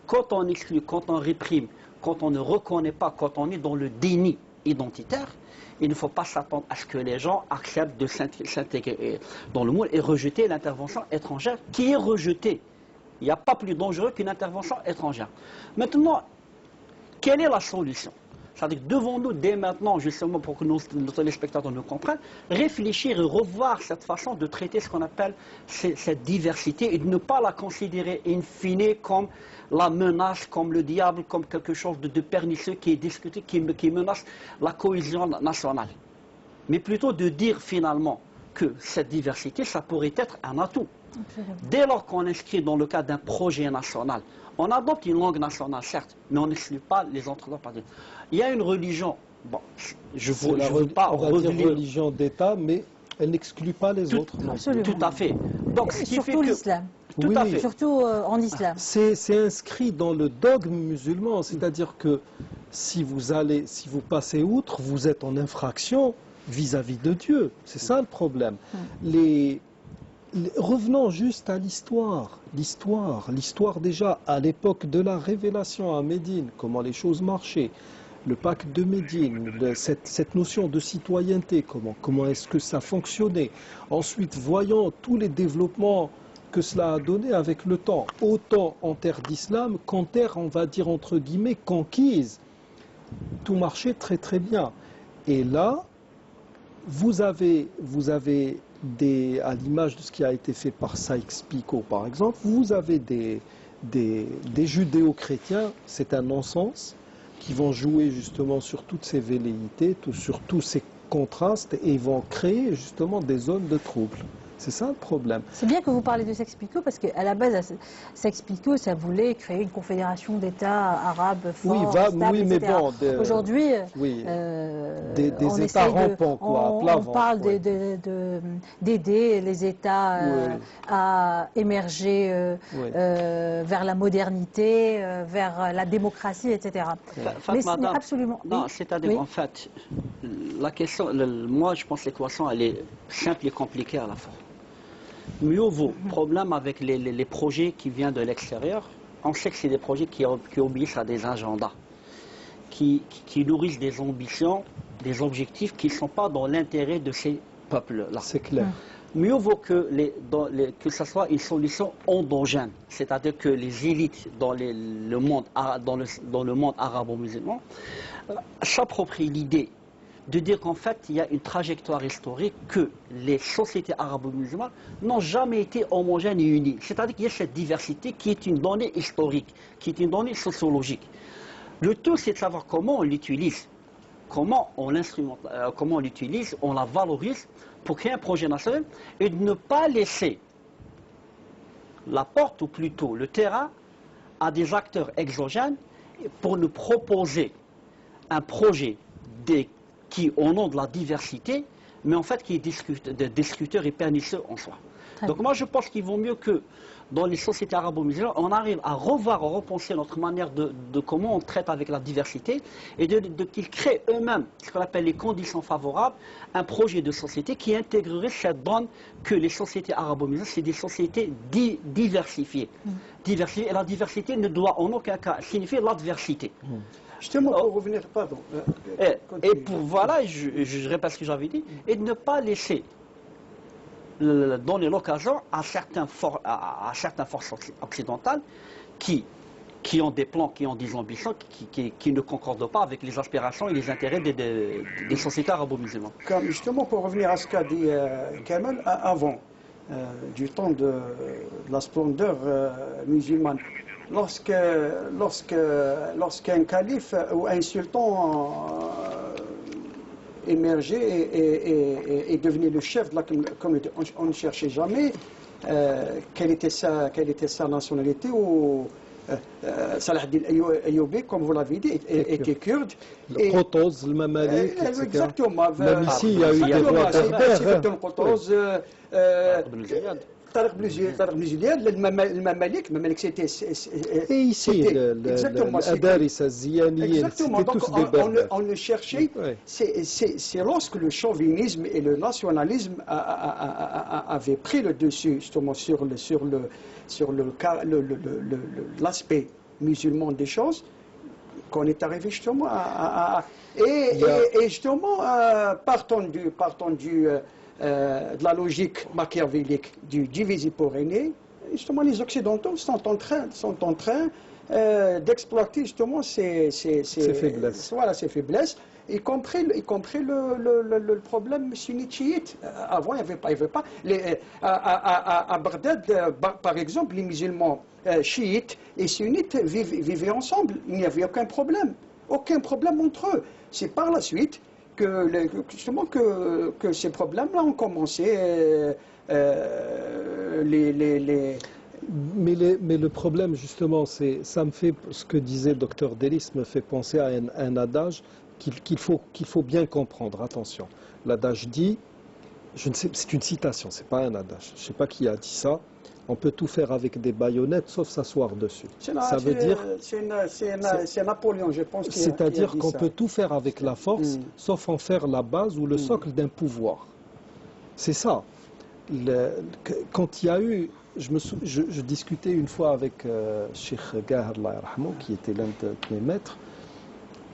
quand on exclut, quand on réprime, quand on ne reconnaît pas, quand on est dans le déni identitaire, il ne faut pas s'attendre à ce que les gens acceptent de s'intégrer dans le monde et rejeter l'intervention étrangère qui est rejetée. Il n'y a pas plus dangereux qu'une intervention étrangère. Maintenant, quelle est la solution? C'est-à-dire que devons-nous dès maintenant, justement pour que nos téléspectateurs nous comprennent, réfléchir et revoir cette façon de traiter ce qu'on appelle cette diversité et de ne pas la considérer in fine comme la menace, comme le diable, comme quelque chose de pernicieux qui est discuté, qui menace la cohésion nationale. Mais plutôt de dire finalement que cette diversité, ça pourrait être un atout. Dès lors qu'on inscrit dans le cadre d'un projet national, on adopte une langue nationale, certes, mais on n'exclut pas les autres langues. Il y a une religion, bon, je ne veux pas revenir religion d'État, mais elle n'exclut pas les autres. Tout à fait. Donc, ce qui surtout l'islam. Tout à fait. Surtout en islam. C'est inscrit dans le dogme musulman, c'est-à-dire que si vous passez outre, vous êtes en infraction vis-à-vis de Dieu. C'est ça le problème. Revenons juste à l'histoire. L'histoire déjà à l'époque de la révélation à Médine, comment les choses marchaient. Le pacte de Médine, cette notion de citoyenneté, comment est-ce que ça fonctionnait. Ensuite, voyons tous les développements que cela a donné avec le temps, autant en terre d'islam qu'en terre, on va dire entre guillemets, conquise. Tout marchait très très bien. Et là, vous avez à l'image de ce qui a été fait par Sykes-Picot par exemple, vous avez des judéo-chrétiens, c'est un non-sens, qui vont jouer justement sur toutes ces velléités, sur tous ces contrastes et vont créer justement des zones de trouble. C'est ça le problème. C'est bien que vous parlez de Sykes-Picot parce qu'à la base, Sykes-Picot, ça voulait créer une confédération d'États arabes forts, stables, mais etc. bon, aujourd'hui, des États rampants, quoi, à plat ventre. On parle d'aider les États à émerger vers la modernité, vers la démocratie, etc. Mais ce n'est absolument... Non, c'est-à-dire en fait, la question, moi je pense que l'équation, elle est simple et compliquée à la fois. Mieux vaut, problème avec les projets qui viennent de l'extérieur, on sait que c'est des projets qui obéissent à des agendas. qui nourrissent des ambitions, des objectifs qui ne sont pas dans l'intérêt de ces peuples-là. C'est clair. Mieux vaut que ce soit une solution endogène, c'est-à-dire que les élites dans le monde arabo-musulman s'approprient l'idée de dire qu'en fait, il y a une trajectoire historique que les sociétés arabo-musulmanes n'ont jamais été homogènes et unies. C'est-à-dire qu'il y a cette diversité qui est une donnée historique, qui est une donnée sociologique. Le tout, c'est de savoir comment on l'utilise, comment on l'utilise, on la valorise pour créer un projet national et de ne pas laisser la porte, ou plutôt le terrain, à des acteurs exogènes pour nous proposer un projet qui, au nom de la diversité, mais en fait qui est destructeur et pernicieux en soi. Donc moi je pense qu'il vaut mieux que dans les sociétés arabo-musulmanes, on arrive à revoir, à repenser notre manière de comment on traite avec la diversité et qu'ils créent eux-mêmes ce qu'on appelle les conditions favorables, un projet de société qui intégrerait cette donne que les sociétés arabo-musulmanes, c'est des sociétés diversifiées. Diversifiées. Et la diversité ne doit en aucun cas signifier l'adversité. Justement, pour revenir, pardon. Et pour, voilà, je répète ce que j'avais dit, et de ne pas laisser donner l'occasion à certaines forces occidentales qui ont des plans, qui ont des ambitions, qui ne concordent pas avec les aspirations et les intérêts des sociétés arabo-musulmanes. Justement, pour revenir à ce qu'a dit Kamal, avant, du temps de la splendeur musulmane, lorsqu'un calife ou un sultan émergeait et devenait le chef de la communauté, on ne cherchait jamais quelle était sa nationalité. Salah ad-Din Ayyoubi, comme vous l'avez dit, était kurde. Le Qutuz, le Mamalik, etc. Exactement. Même ici, il y a eu des rois berbères. Tariq Ben Ziyad, le Mamalik, c'était... Et ici, l'Adaris, Ziyani, c'était tous des berbères. On le cherchait, c'est lorsque le chauvinisme et le nationalisme avaient pris le dessus, justement, sur l'aspect musulman des choses, qu'on est arrivé justement et justement, partant de la logique machiavélique du diviser pour régner, justement les Occidentaux sont en train d'exploiter justement ces faiblesses. Voilà, ces faiblesses, y compris le problème sunnite-chiite. Avant, il n'y avait pas. À Bagdad, par exemple, les musulmans chiites et sunnites vivaient ensemble. Il n'y avait aucun problème entre eux. C'est par la suite justement que ces problèmes-là ont commencé. Mais le problème, justement, ça me fait, ce que disait le docteur Delis me fait penser à un adage qu'il faut bien comprendre. Attention, l'adage dit, c'est une citation, c'est pas un adage. Je ne sais pas qui a dit ça. On peut tout faire avec des baïonnettes sauf s'asseoir dessus. Ça veut dire. C'est Napoléon, je pense. C'est-à-dire qu'on peut tout faire avec la force sauf en faire la base ou le socle d'un pouvoir. C'est ça. Quand il y a eu. Je discutais une fois avec Cheikh Gahar, qui était l'un de mes maîtres,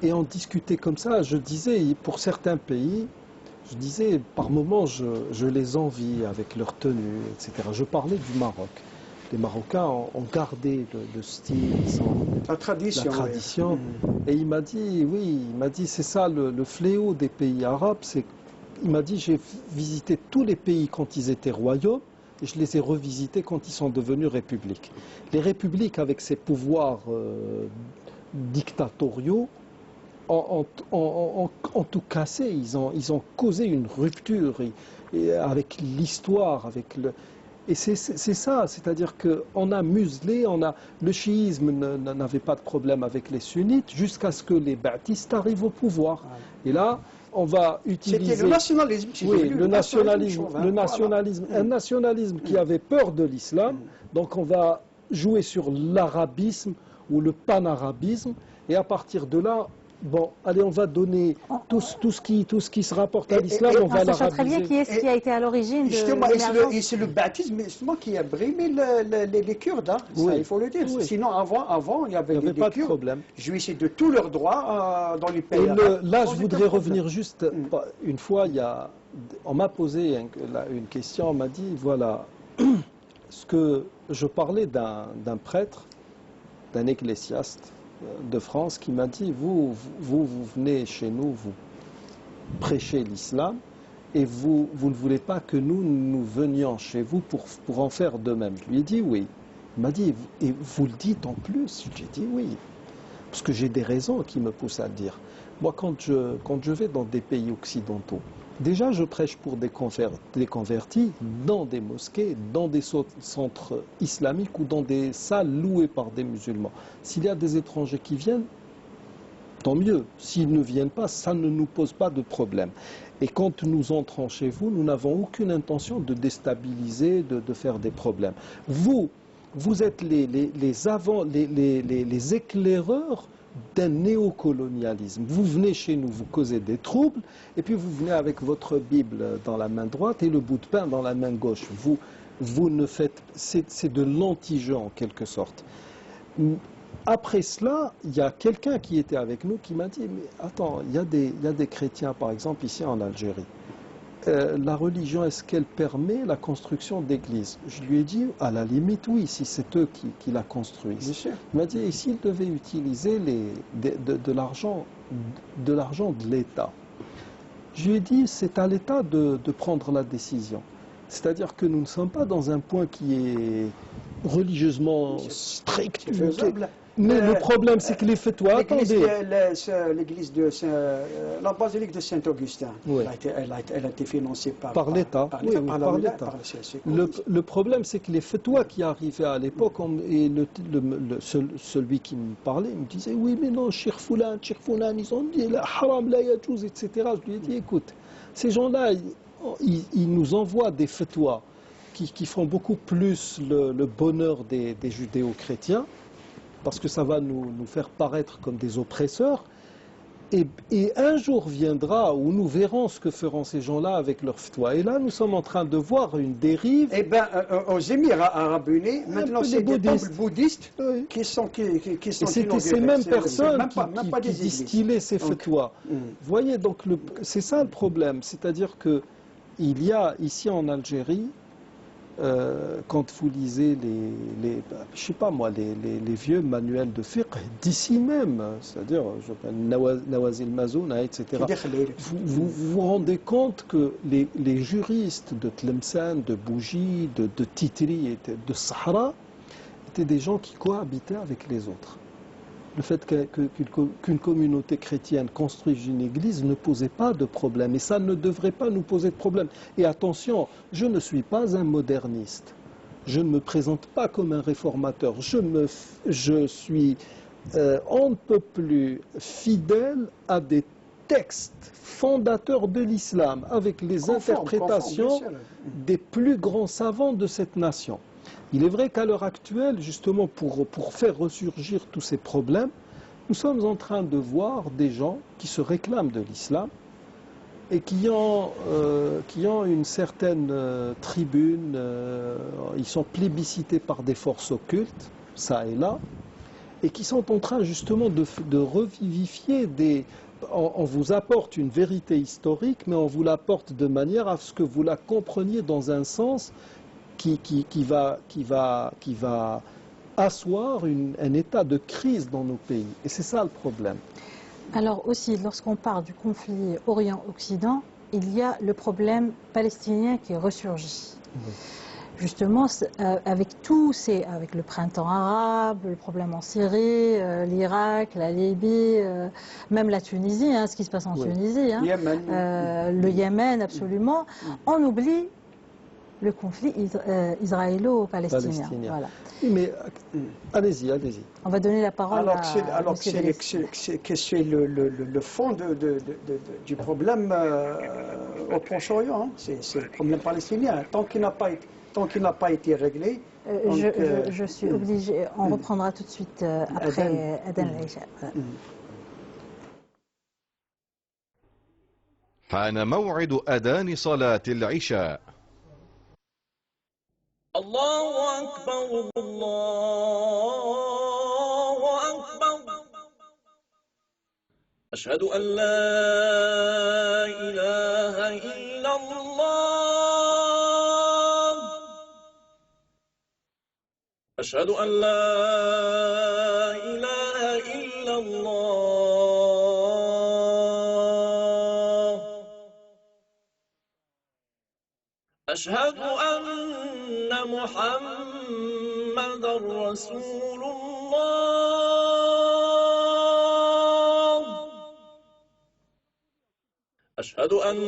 et on discutait comme ça. Je disais, pour certains pays, par moments, je les envie avec leur tenue, etc. Je parlais du Maroc. Les Marocains ont gardé le style, la tradition. Et il m'a dit, c'est ça le fléau des pays arabes. Il m'a dit, j'ai visité tous les pays quand ils étaient royaumes, et je les ai revisités quand ils sont devenus républiques. Les républiques, avec ces pouvoirs dictatoriaux, ont tout cassé. Ils ont causé une rupture avec l'histoire, et c'est ça, c'est-à-dire qu'on a muselé, le chiisme n'avait pas de problème avec les sunnites jusqu'à ce que les baptistes arrivent au pouvoir. Et là, on va utiliser... C'était le nationalisme. Oui, le nationalisme, un nationalisme qui avait peur de l'islam. Donc on va jouer sur l'arabisme ou le panarabisme, et à partir de là, bon, allez, on va donner tout ce qui se rapporte à l'islam, on va l'arabiser. On sait très bien qui est-ce qui a été à l'origine de l'émergence. Et c'est le baptisme justement qui a brimé les Kurdes, hein. Oui. Ça, il faut le dire. Oui. Sinon, avant, il y avait des pas de Kurdes problème. jouissaient de tous leurs droits dans les pays Et arabes. là, Sans je aucun voudrais problème. revenir juste, une fois, on m'a posé une question, on m'a dit, voilà, ce que je parlais d'un prêtre, d'un ecclésiaste de France qui m'a dit, vous venez chez nous, vous prêchez l'islam, et vous ne voulez pas que nous venions chez vous pour en faire de même. Je lui ai dit oui. Il m'a dit, et vous le dites en plus? J'ai dit oui. Parce que j'ai des raisons qui me poussent à le dire. Moi, quand je vais dans des pays occidentaux, déjà je prêche pour des convertis dans des mosquées, dans des centres islamiques ou dans des salles louées par des musulmans. S'il y a des étrangers qui viennent, tant mieux. S'ils ne viennent pas, ça ne nous pose pas de problème. Et quand nous entrons chez vous, nous n'avons aucune intention de déstabiliser, de faire des problèmes. Vous êtes les éclaireurs d'un néocolonialisme. Vous venez chez nous, vous causez des troubles, et puis vous venez avec votre Bible dans la main droite et le bout de pain dans la main gauche. Vous ne faites... C'est de l'anti-jeu en quelque sorte. Après cela, il y a quelqu'un qui était avec nous qui m'a dit, mais attends, il y a des chrétiens, par exemple, ici en Algérie. La religion, est-ce qu'elle permet la construction d'églises? Je lui ai dit, à la limite, oui, si c'est eux qui la construisent. Il m'a dit, et s'ils devaient utiliser de l'argent de l'État? Je lui ai dit, c'est à l'État de prendre la décision. C'est-à-dire que nous ne sommes pas dans un point qui est religieusement strict. Mais le problème, c'est que les fatwas, attendez. L'église de la basilique de Saint-Augustin, oui. elle a été financée par l'État. Par l'État. Le problème, c'est que les fatwas qui arrivaient à l'époque, et celui qui me parlait, il me disait, oui, mais non, Cheikh Foulan, ils ont dit, la haram, la yajouz, etc. Je lui ai dit, écoute, ces gens-là, ils nous envoient des fatwas qui font beaucoup plus le bonheur des judéo-chrétiens, parce que ça va nous faire paraître comme des oppresseurs. Et un jour viendra où nous verrons ce que feront ces gens-là avec leurs fatwas. Et là, nous sommes en train de voir une dérive. Eh bien, aux Émirats arabes unis, maintenant, c'est des temples bouddhistes qui sont et c'était ces mêmes personnes qui distillaient ces fatwas. Vous voyez, donc c'est ça le problème. C'est-à-dire qu'il y a ici en Algérie, quand vous lisez je sais pas moi, les vieux manuels de fiqh d'ici même, c'est-à-dire Nawazil Mazouna, etc., vous vous rendez compte que les juristes de Tlemcen, de Bougie, de Titri, de Sahara, étaient des gens qui cohabitaient avec les autres. Le fait qu'une communauté chrétienne construise une église ne posait pas de problème. Et ça ne devrait pas nous poser de problème. Et attention, je ne suis pas un moderniste. Je ne me présente pas comme un réformateur. Je suis on ne peut plus fidèle à des textes fondateurs de l'islam, avec les interprétations des plus grands savants de cette nation. Il est vrai qu'à l'heure actuelle, justement pour faire ressurgir tous ces problèmes, nous sommes en train de voir des gens qui se réclament de l'islam et qui ont une certaine tribune, ils sont plébiscités par des forces occultes, ça et là, et qui sont en train justement de revivifier on vous apporte une vérité historique, mais on vous l'apporte de manière à ce que vous la compreniez dans un sens qui va asseoir un état de crise dans nos pays. Et c'est ça le problème. Alors aussi, lorsqu'on parle du conflit Orient-Occident, il y a le problème palestinien qui ressurgit. Oui. Justement, avec le printemps arabe, le problème en Syrie, l'Irak, la Libye, même la Tunisie, ce qui se passe en Tunisie, le Yémen, absolument, on oublie le conflit israélo-palestinien. Voilà. Mais allez-y. On va donner la parole à que c'est le fond du problème au Proche-Orient. C'est le problème palestinien. Tant qu'il n'a pas été réglé. Je suis obligée. On reprendra tout de suite après Aden Laïcha. حان موعد أذان صلاة العشاء. الله أكبر الله أكبر أشهد أن لا إله إلا الله أشهد أن لا إله إلا الله أشهد أن محمدا رسول الله أشهد أن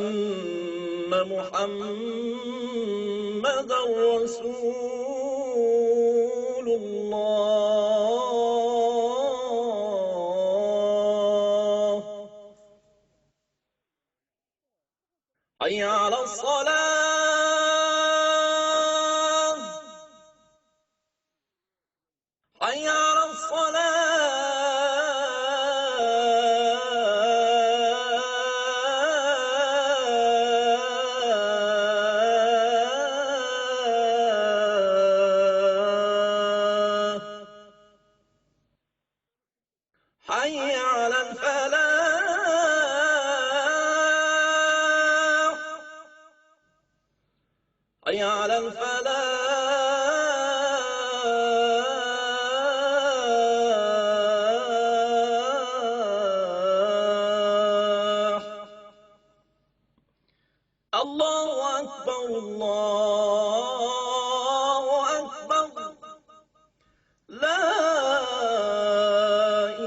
محمدا رسول الله حي على الصلاة حي على الصلاة حي على الفلاح حي على الفلاح الله أكبر الله أكبر لا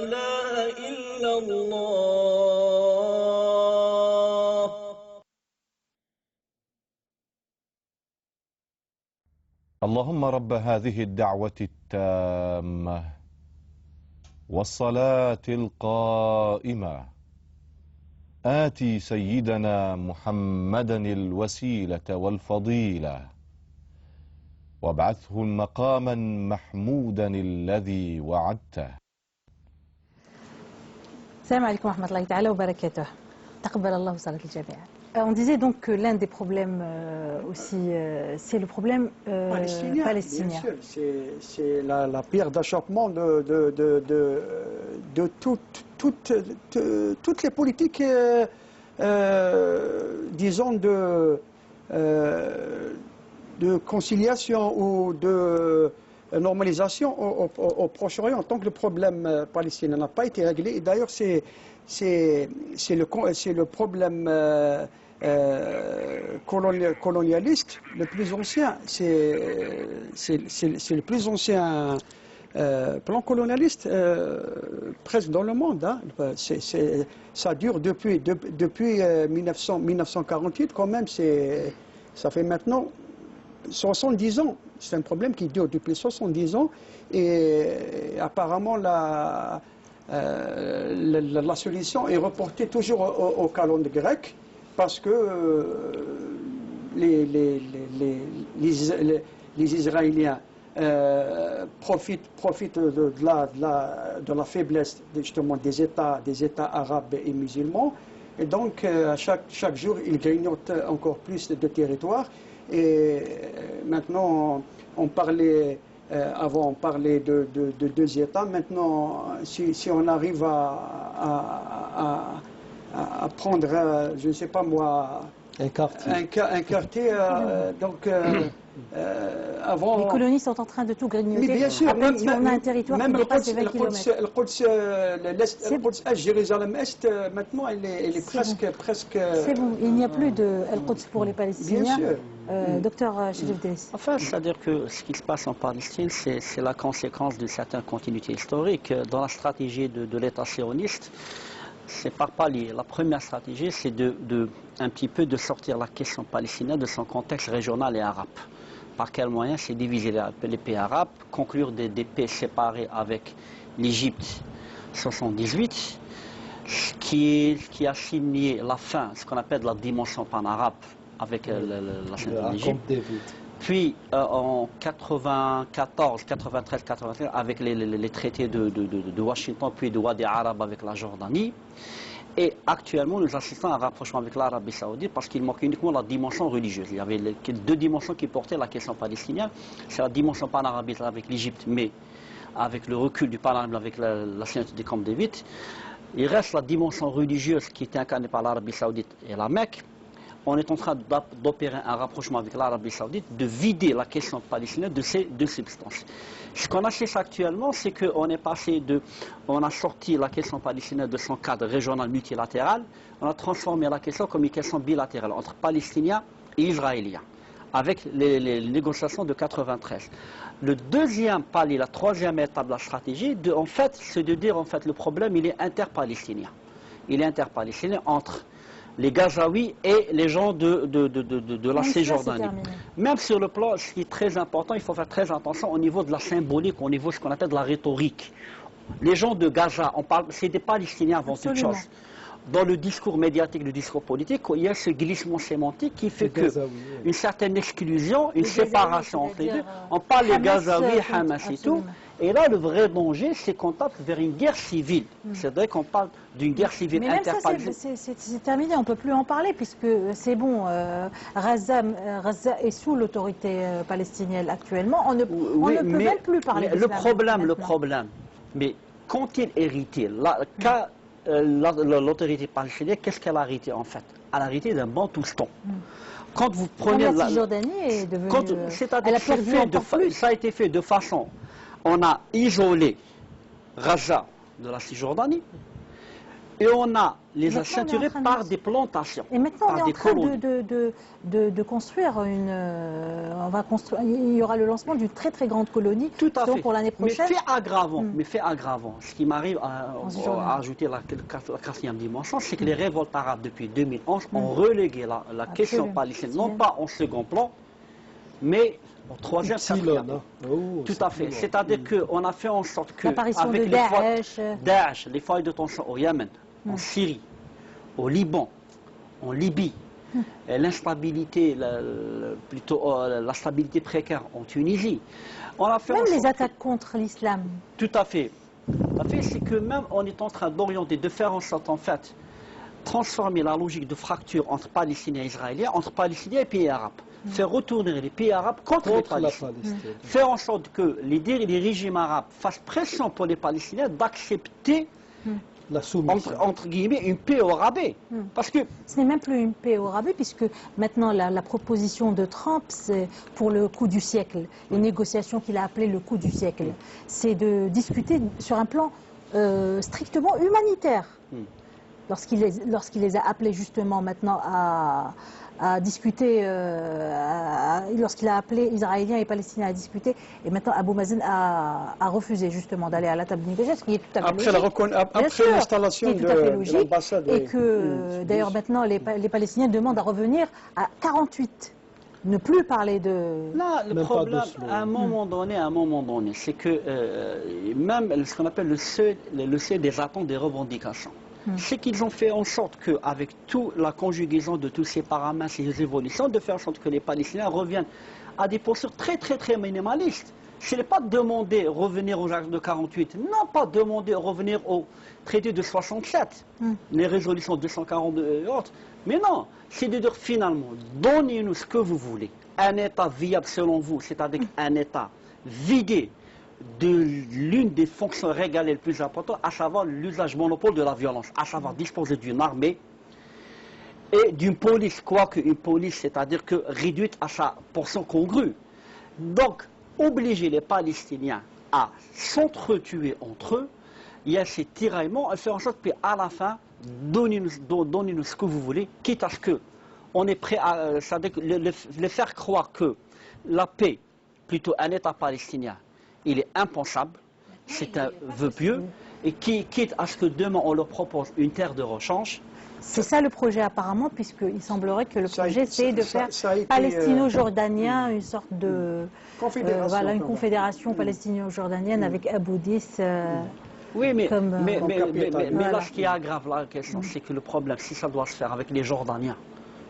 إله إلا الله اللهم رب هذه الدعوة التامة والصلاة القائمة آتي سيدنا محمدا الوسيلة والفضيلة وابعثه مقاما محمودا الذي وعدته. السلام عليكم ورحمة الله تعالى وبركاته. تقبل الله صلاة الجميع. On disait donc que l'un des problèmes aussi, c'est le problème palestinien. Bien sûr, c'est la pierre d'achoppement de toutes les politiques, disons, de conciliation ou de normalisation au Proche-Orient, tant que le problème palestinien n'a pas été réglé. Et d'ailleurs, c'est le problème colonialiste le plus ancien. C'est le plus ancien plan colonialiste presque dans le monde. Hein. Ça dure depuis 1948 quand même. Ça fait maintenant 70 ans. C'est un problème qui dure depuis 70 ans et apparemment la solution est reportée toujours au calendrier grec parce que les Israéliens profitent de la faiblesse justement des États arabes et musulmans et donc à chaque jour ils grignotent encore plus de territoire. Et maintenant, avant on parlait de deux États. Maintenant, si on arrive à prendre, je ne sais pas moi, un quartier, donc avant... Les colonies sont en train de tout grignoter. Mais bien sûr, à peine si on a un territoire qui dépasse les 20 km. Jérusalem-Est, maintenant, elle est presque... C'est bon, il n'y a plus de Al-Quds pour les Palestiniens. Bien sûr. Docteur Chérif Delis. Enfin, c'est-à-dire que ce qui se passe en Palestine, c'est la conséquence d'une certaine continuité historique. Dans la stratégie de l'État sioniste, c'est par palier. La première stratégie, c'est un petit peu de sortir la question palestinienne de son contexte régional et arabe. Par quel moyen? C'est diviser les pays arabes, conclure des paix séparées avec l'Égypte 78, qui a signé la fin, ce qu'on appelle la dimension pan-arabe avec la Égypte. Puis en 94, 93, 94, avec les traités de Washington, puis de Wadi Arab avec la Jordanie. Et actuellement, nous assistons à un rapprochement avec l'Arabie Saoudite parce qu'il manque uniquement la dimension religieuse. Il y avait deux dimensions qui portaient la question palestinienne. C'est la dimension panarabiste avec l'Égypte, mais avec le recul du panarabisme avec la signature du Camp David. Il reste la dimension religieuse qui était incarnée par l'Arabie Saoudite et la Mecque. On est en train d'opérer un rapprochement avec l'Arabie Saoudite, de vider la question palestinienne de ces deux substances. Ce qu'on assiste actuellement, c'est qu'on est passé on a sorti la question palestinienne de son cadre régional multilatéral, on a transformé la question comme une question bilatérale entre Palestiniens et Israéliens, avec les négociations de 93. Le deuxième palier, la troisième étape de la stratégie, c'est de dire en fait le problème il est interpalestinien. Il est interpalestinien entre les Gazaouis et les gens de la Cisjordanie. Même sur le plan, ce qui est très important, il faut faire très attention au niveau de la symbolique, au niveau de ce qu'on appelle de la rhétorique. Les gens de Gaza, c'est des Palestiniens avant toute chose. Dans le discours médiatique, le discours politique, il y a ce glissement sémantique qui fait une certaine exclusion, une séparation entre les deux. On parle des Gazaouis, Hamas et tout. Et là, le vrai danger, c'est qu'on tape vers une guerre civile. C'est vrai qu'on parle d'une guerre civile interpalestinienne. C'est terminé, on ne peut plus en parler, puisque c'est bon, Gaza est sous l'autorité palestinienne actuellement. On ne peut même plus parler de le problème, mais qu'ont-ils hérité l'autorité palestinienne, qu'est-ce qu'elle a hérité en fait? Elle a hérité d'un bantoustan. Quand vous prenez la Cisjordanie est devenue... ça a été fait de façon... On a isolé Gaza de la Cisjordanie et on a les a ceinturés par des plantations. Et maintenant on est en train de construire il y aura le lancement d'une très très grande colonie. Tout à fait. Pour l'année prochaine. Mais fait aggravant. Ce qui m'arrive à ajouter la quatrième dimension, c'est que les révoltes arabes depuis 2011 ont relégué la question palestinienne, non pas en second plan, mais au troisième, quatrième. Tout à fait. C'est-à-dire qu'on a fait en sorte que, avec Daesh, les foyers de tension au Yémen, en Syrie, au Liban, en Libye, l'instabilité, la stabilité précaire en Tunisie. On a fait même les attaques contre l'islam. Tout à fait. C'est que même on est en train d'orienter, de faire en sorte en fait, transformer la logique de fracture entre Palestiniens et Israéliens, entre Palestiniens et pays arabes. Faire retourner les pays arabes contre les Palestiniens. Faire en sorte que les régimes arabes fassent pression pour les Palestiniens d'accepter la soumission. Entre guillemets, une paix au rabais. Parce que ce n'est même plus une paix au rabais, puisque maintenant la proposition de Trump, c'est pour le coup du siècle, les négociations qu'il a appelées le coup du siècle, c'est de discuter sur un plan strictement humanitaire. Lorsqu'il les a appelés justement maintenant à discuter, lorsqu'il a appelé Israéliens et Palestiniens à discuter, et maintenant Abou Mazen a refusé justement d'aller à la table de négociation, ce qui est tout à fait logique. Après l'installation de l'ambassade. Et que d'ailleurs maintenant les Palestiniens demandent à revenir à 48. Ne plus parler de... Là, le problème, à un moment donné, c'est que même ce qu'on appelle le seuil des attentes des revendications, c'est qu'ils ont fait en sorte qu'avec toute la conjugaison de tous ces paramètres, ces évolutions, de faire en sorte que les Palestiniens reviennent à des postures très très très minimalistes. Ce n'est pas demander revenir aux actes de 48, non pas demander revenir au traité de 67, les résolutions 242 et autres, mais non, c'est de dire finalement, donnez-nous ce que vous voulez, un État viable selon vous, c'est-à-dire un État vidé de l'une des fonctions régaliennes les plus importantes, à savoir l'usage monopole de la violence, à savoir disposer d'une armée et d'une police, quoique une police, c'est-à-dire que réduite à sa portion congrue. Donc, obliger les Palestiniens à s'entretuer entre eux, il y a ces tiraillements, et faire en sorte qu'à la fin, donnez-nous ce que vous voulez, quitte à ce qu'on est prêt à les faire croire que la paix, plutôt un État palestinien, il est impensable, c'est un vœu pieux, et quitte à ce que demain on leur propose une terre de rechange. C'est ça le projet apparemment, puisqu'il semblerait que le projet c'est de faire palestino-jordanien, une sorte de... une confédération palestino-jordanienne avec Abu Dis. Oui, mais là, ce qui aggrave la question, c'est que le problème, si ça doit se faire avec les Jordaniens,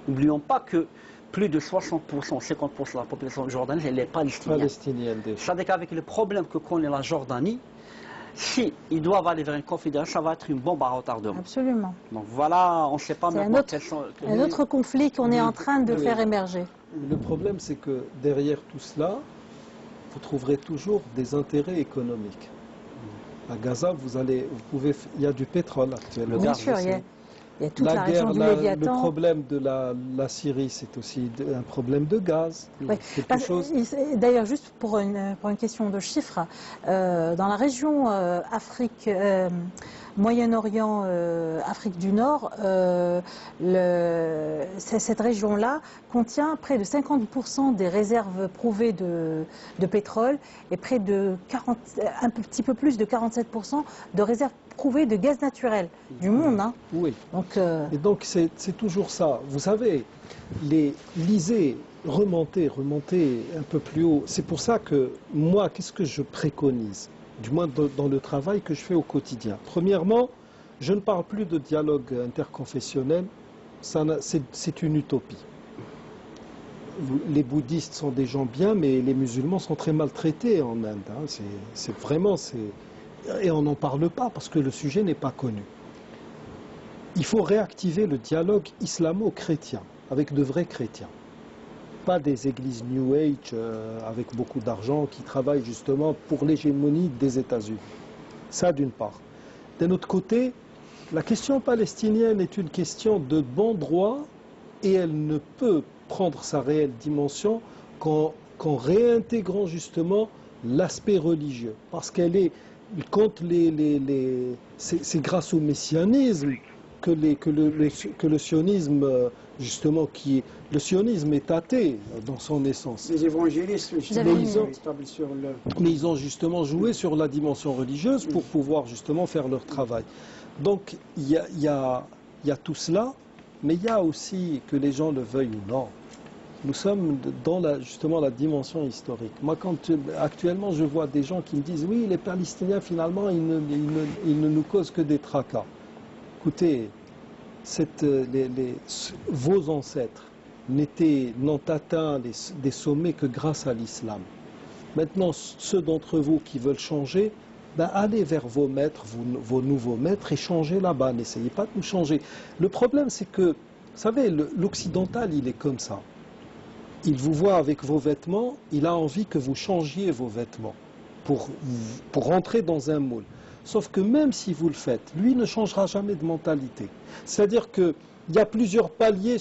n'oublions pas que plus de 60%, 50% de la population jordanienne, elle est palestinienne. Palestinienne déjà. C'est-à-dire qu'avec le problème que connaît la Jordanie, si ils doivent aller vers une confédération, ça va être une bombe à retardement. Absolument. Donc voilà, on ne sait pas C'est maintenant quels sont... un autre conflit qu'on est en train de Oui. faire émerger. Le problème, c'est que derrière tout cela, vous trouverez toujours des intérêts économiques. À Gaza, il y a du pétrole actuellement. Bien gaz sûr, aussi. il y a toute la région du le Léviathan. problème de la Syrie, c'est aussi un problème de gaz. Oui. Quelque chose. D'ailleurs, juste pour une question de chiffres, dans la région Afrique, Moyen-Orient, Afrique du Nord, cette région-là contient près de 50% des réserves prouvées de pétrole et près de un petit peu plus de 47% de réserves prouvées de gaz naturel du monde. Hein. Oui. Donc, Et donc c'est toujours ça. Vous savez, lisez, remontez un peu plus haut. C'est pour ça que moi, qu'est-ce que je préconise, du moins dans le travail que je fais au quotidien. Premièrement, je ne parle plus de dialogue interconfessionnel, c'est une utopie. Les bouddhistes sont des gens bien, mais les musulmans sont très maltraités en Inde. Hein. C'est vraiment... Et on n'en parle pas parce que le sujet n'est pas connu. Il faut réactiver le dialogue islamo-chrétien avec de vrais chrétiens. Pas des églises New Age avec beaucoup d'argent qui travaillent justement pour l'hégémonie des États-Unis. Ça d'une part. D'un autre côté, la question palestinienne est une question de bon droit et elle ne peut prendre sa réelle dimension qu'en réintégrant justement l'aspect religieux. Parce qu'elle est, c'est grâce au messianisme que le sionisme, justement, le sionisme est athée dans son essence. Les évangélistes, Mais ils ont justement joué sur la dimension religieuse pour pouvoir justement faire leur travail. Donc il y a tout cela, mais il y a aussi, que les gens le veuillent ou non, nous sommes dans justement la dimension historique. Moi, actuellement, je vois des gens qui me disent « Oui, les Palestiniens, finalement, ils ne nous causent que des tracas. » Écoutez, vos ancêtres n'ont atteint des sommets que grâce à l'islam. Maintenant, ceux d'entre vous qui veulent changer, ben allez vers vos maîtres, vos nouveaux maîtres, et changez là-bas. N'essayez pas de nous changer. Le problème, c'est que, vous savez, l'occidental, il est comme ça. Il vous voit avec vos vêtements, il a envie que vous changiez vos vêtements pour rentrer dans un moule. Sauf que même si vous le faites, lui ne changera jamais de mentalité. C'est-à-dire qu'il y a plusieurs paliers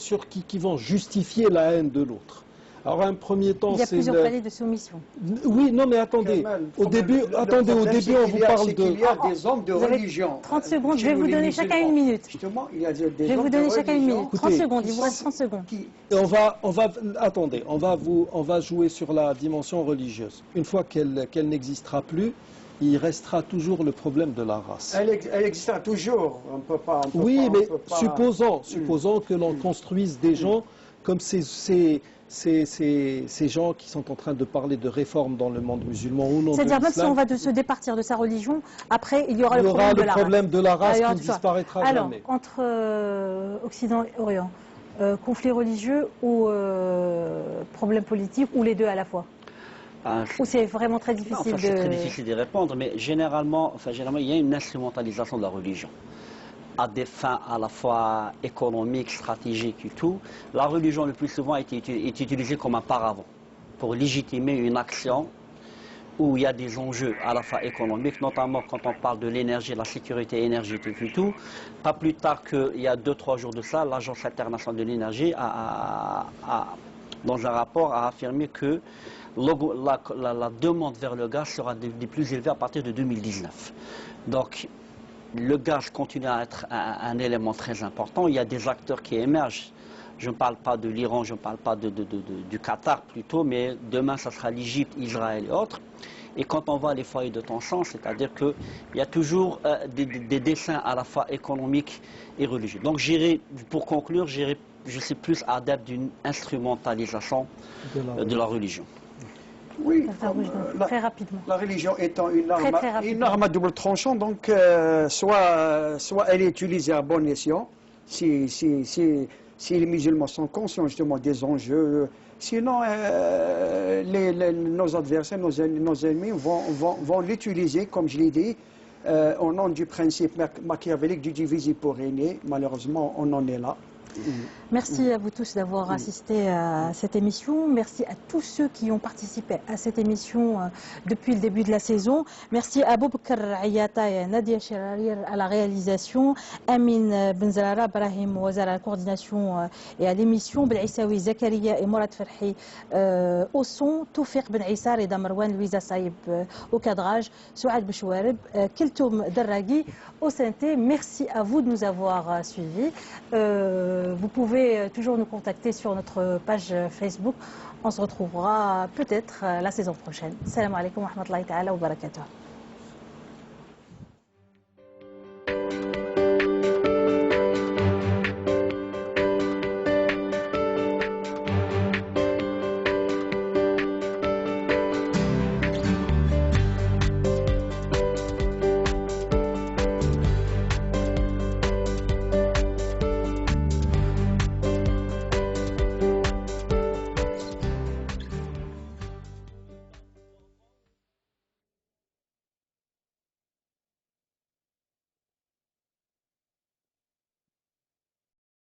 qui vont justifier la haine de l'autre. Alors, un premier temps, il y a plusieurs paliers de soumission. Oui, non, mais attendez. Au début, on vous parle de... Il y a des hommes de religion. 30 secondes, je vais vous donner chacun une minute. Justement, il y a des je vais vous donner chacun une minute. 30 secondes, il vous reste 30 secondes. Attendez, on va jouer sur la dimension religieuse. Une fois qu'elle n'existera plus, il restera toujours le problème de la race. Elle existera toujours. On peut pas. Supposons que l'on construise des gens comme ces gens qui sont en train de parler de réforme dans le monde musulman ou non. C'est-à-dire même si on va se départir de sa religion, après il y aura le problème de la race qui ne disparaîtra jamais. Alors, entre Occident et Orient, conflit religieux ou problème politique, ou les deux à la fois? Ou c'est vraiment très difficile C'est très difficile d'y répondre, mais généralement, il y a une instrumentalisation de la religion à des fins à la fois économiques, stratégiques et tout. La religion le plus souvent est utilisée comme un paravent pour légitimer une action où il y a des enjeux à la fois économiques, notamment quand on parle de l'énergie, la sécurité énergétique et tout. Pas plus tard qu'il y a 2-3 jours de ça, l'Agence internationale de l'énergie dans un rapport a affirmé que la demande vers le gaz sera des plus élevée à partir de 2019. Donc, le gaz continue à être un élément très important. Il y a des acteurs qui émergent. Je ne parle pas de l'Iran, je ne parle pas du Qatar plutôt, mais demain, ça sera l'Égypte, Israël et autres. Et quand on voit les foyers de tension, c'est-à-dire qu'il y a toujours des dessins à la fois économiques et religieux. Donc, pour conclure, je suis plus adepte d'une instrumentalisation de la religion. Oui, très rapidement. La religion étant une arme à double tranchant, donc soit elle est utilisée à bon escient, si si les musulmans sont conscients justement des enjeux. Sinon, nos adversaires, nos ennemis vont l'utiliser, comme je l'ai dit, au nom du principe machiavélique du diviser pour régner. Malheureusement, on en est là. Merci à vous tous d'avoir assisté à cette émission. Merci à tous ceux qui ont participé à cette émission depuis le début de la saison. Merci à Boubkar Ayata et à Nadia Cherarir à la réalisation, Amin Benzarara, Brahim Ouazar à la coordination et à l'émission, Belïsaoui Zakaria et Mourad Ferhi au son, Toufiq Ben Issa et Damarwan Louisa Saïb au cadrage, Souad Bechouareb, Keltoum Darragui au synthé. Merci à vous de nous avoir suivis. Vous pouvez toujours nous contacter sur notre page Facebook. On se retrouvera peut-être la saison prochaine. Salam alaikum wa rahmatullahi ta'ala wa barakatuh.